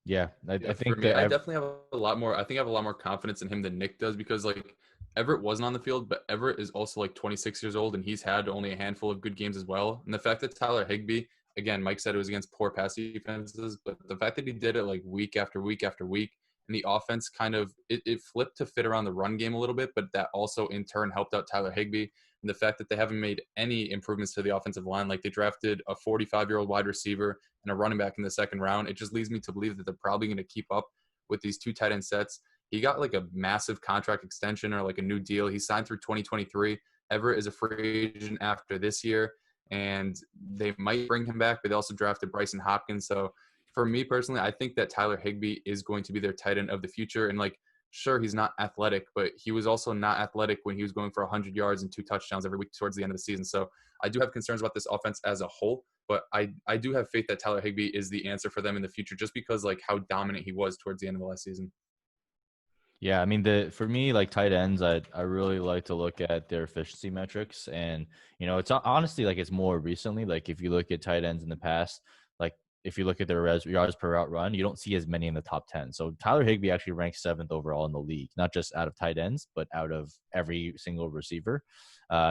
B: Yeah, I think
C: for me, I definitely have a lot more. I think I have a lot more confidence in him than Nick does, because like Everett wasn't on the field, but Everett is also like 26 years old, and he's had only a handful of good games as well. And the fact that Tyler Higbee, again, Mike said it was against poor pass defenses, but the fact that he did it like week after week after week, and the offense kind of it flipped to fit around the run game a little bit, but that also in turn helped out Tyler Higbee. And the fact that they haven't made any improvements to the offensive line, like they drafted a 45-year-old wide receiver and a running back in the second round, it just leads me to believe that they're probably going to keep up with these two tight end sets. He got like a massive contract extension or like a new deal. He signed through 2023. Everett is a free agent after this year, and they might bring him back, but they also drafted Bryson Hopkins. So for me personally, I think that Tyler Higbee is going to be their tight end of the future. And like, sure, he's not athletic, but he was also not athletic when he was going for 100 yards and 2 touchdowns every week towards the end of the season. So I do have concerns about this offense as a whole, but I do have faith that Tyler Higbee is the answer for them in the future, just because like how dominant he was towards the end of the last season.
B: Yeah, I mean, for me, like tight ends, I really like to look at their efficiency metrics, and it's honestly like it's more recently. Like if you look at tight ends in the past, like if you look at their yards per route run, you don't see as many in the top 10. So Tyler Higbee actually ranks 7th overall in the league, not just out of tight ends, but out of every single receiver,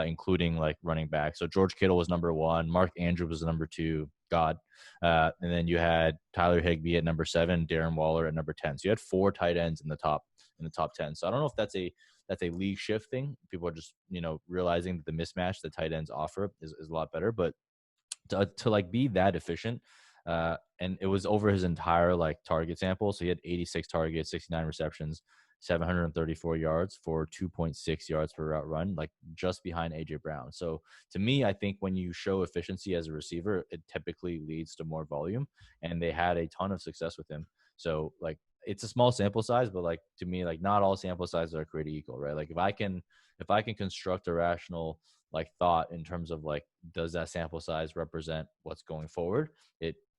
B: including like running back. So George Kittle was number 1, Mark Andrews was number 2, and then you had Tyler Higbee at number 7, Darren Waller at number 10. So you had 4 tight ends in the top 10. So I don't know if that's a league shift thing. People are just realizing that the mismatch the tight ends offer is a lot better. But to like be that efficient, and it was over his entire like target sample. So he had 86 targets, 69 receptions, 734 yards for 2.6 yards per route run, like just behind AJ Brown. So to me, I think when you show efficiency as a receiver, it typically leads to more volume, and they had a ton of success with him. So like, it's a small sample size, but like to me, like not all sample sizes are created equal, right? Like if I can construct a rational like thought in terms of like, does that sample size represent what's going forward?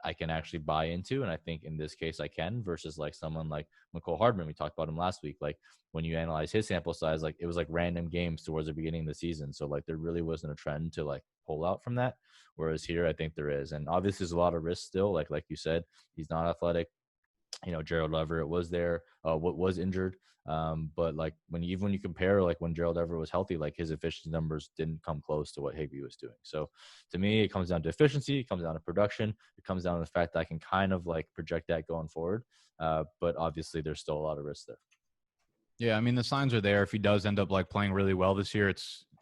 B: I can actually buy into, and I think in this case I can, versus like someone like McCole Hardman. We talked about him last week. Like when you analyze his sample size, like it was like random games towards the beginning of the season. So like there really wasn't a trend to like pull out from that. Whereas here, I think there is, and obviously there's a lot of risk still. Like you said, he's not athletic. Gerald Everett was there, what was injured. But like when you compare, like when Gerald Everett was healthy, like his efficiency numbers didn't come close to what Higbee was doing. So to me, it comes down to efficiency, it comes down to production, it comes down to the fact that I can kind of like project that going forward. But obviously there's still a lot of risk there.
A: Yeah, I mean, the signs are there. If he does end up like playing really well this year,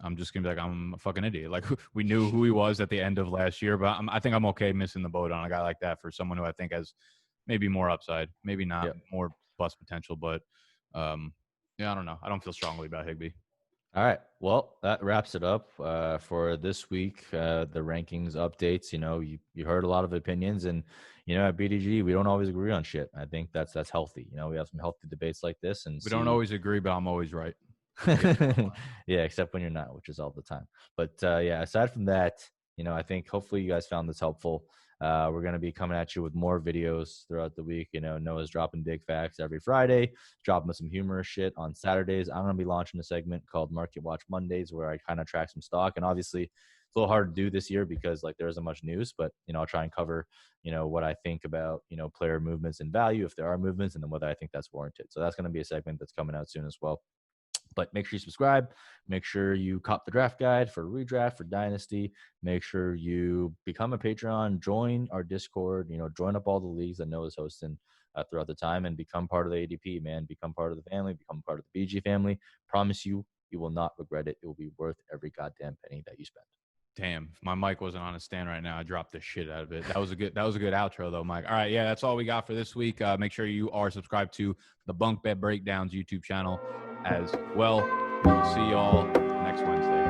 A: I'm just gonna be like, I'm a fucking idiot. Like we knew who he was at the end of last year, but I think I'm okay missing the boat on a guy like that for someone who I think has maybe more upside, maybe not more bust potential, but yeah, I don't know. I don't feel strongly about Higbee.
B: All right. Well, that wraps it up for this week. The rankings updates. You heard a lot of opinions, and at BDG we don't always agree on shit. I think that's healthy. We have some healthy debates like this, and
A: we don't always agree, but I'm always right.
B: Yeah, except when you're not, which is all the time. But yeah, aside from that, I think hopefully you guys found this helpful. We're going to be coming at you with more videos throughout the week. Noah's dropping big facts every Friday, dropping some humorous shit on Saturdays. I'm going to be launching a segment called Market Watch Mondays, where I kind of track some stock. And obviously it's a little hard to do this year because like there isn't much news, but I'll try and cover, what I think about, player movements and value, if there are movements, and then whether I think that's warranted. So that's going to be a segment that's coming out soon as well. But make sure you subscribe. Make sure you cop the draft guide for redraft, for Dynasty. Make sure you become a Patreon, join our Discord, join up all the leagues that Noah's hosting throughout the time, and become part of the ADP, man. Become part of the family, become part of the BG family. Promise you, you will not regret it. It will be worth every goddamn penny that you spend.
A: Damn, if my mic wasn't on a stand right now, I dropped the shit out of it. That was a good outro though, Mike. All right, yeah, that's all we got for this week. Make sure you are subscribed to the Bunkbed Breakdowns YouTube channel as well. We'll see y'all next Wednesday.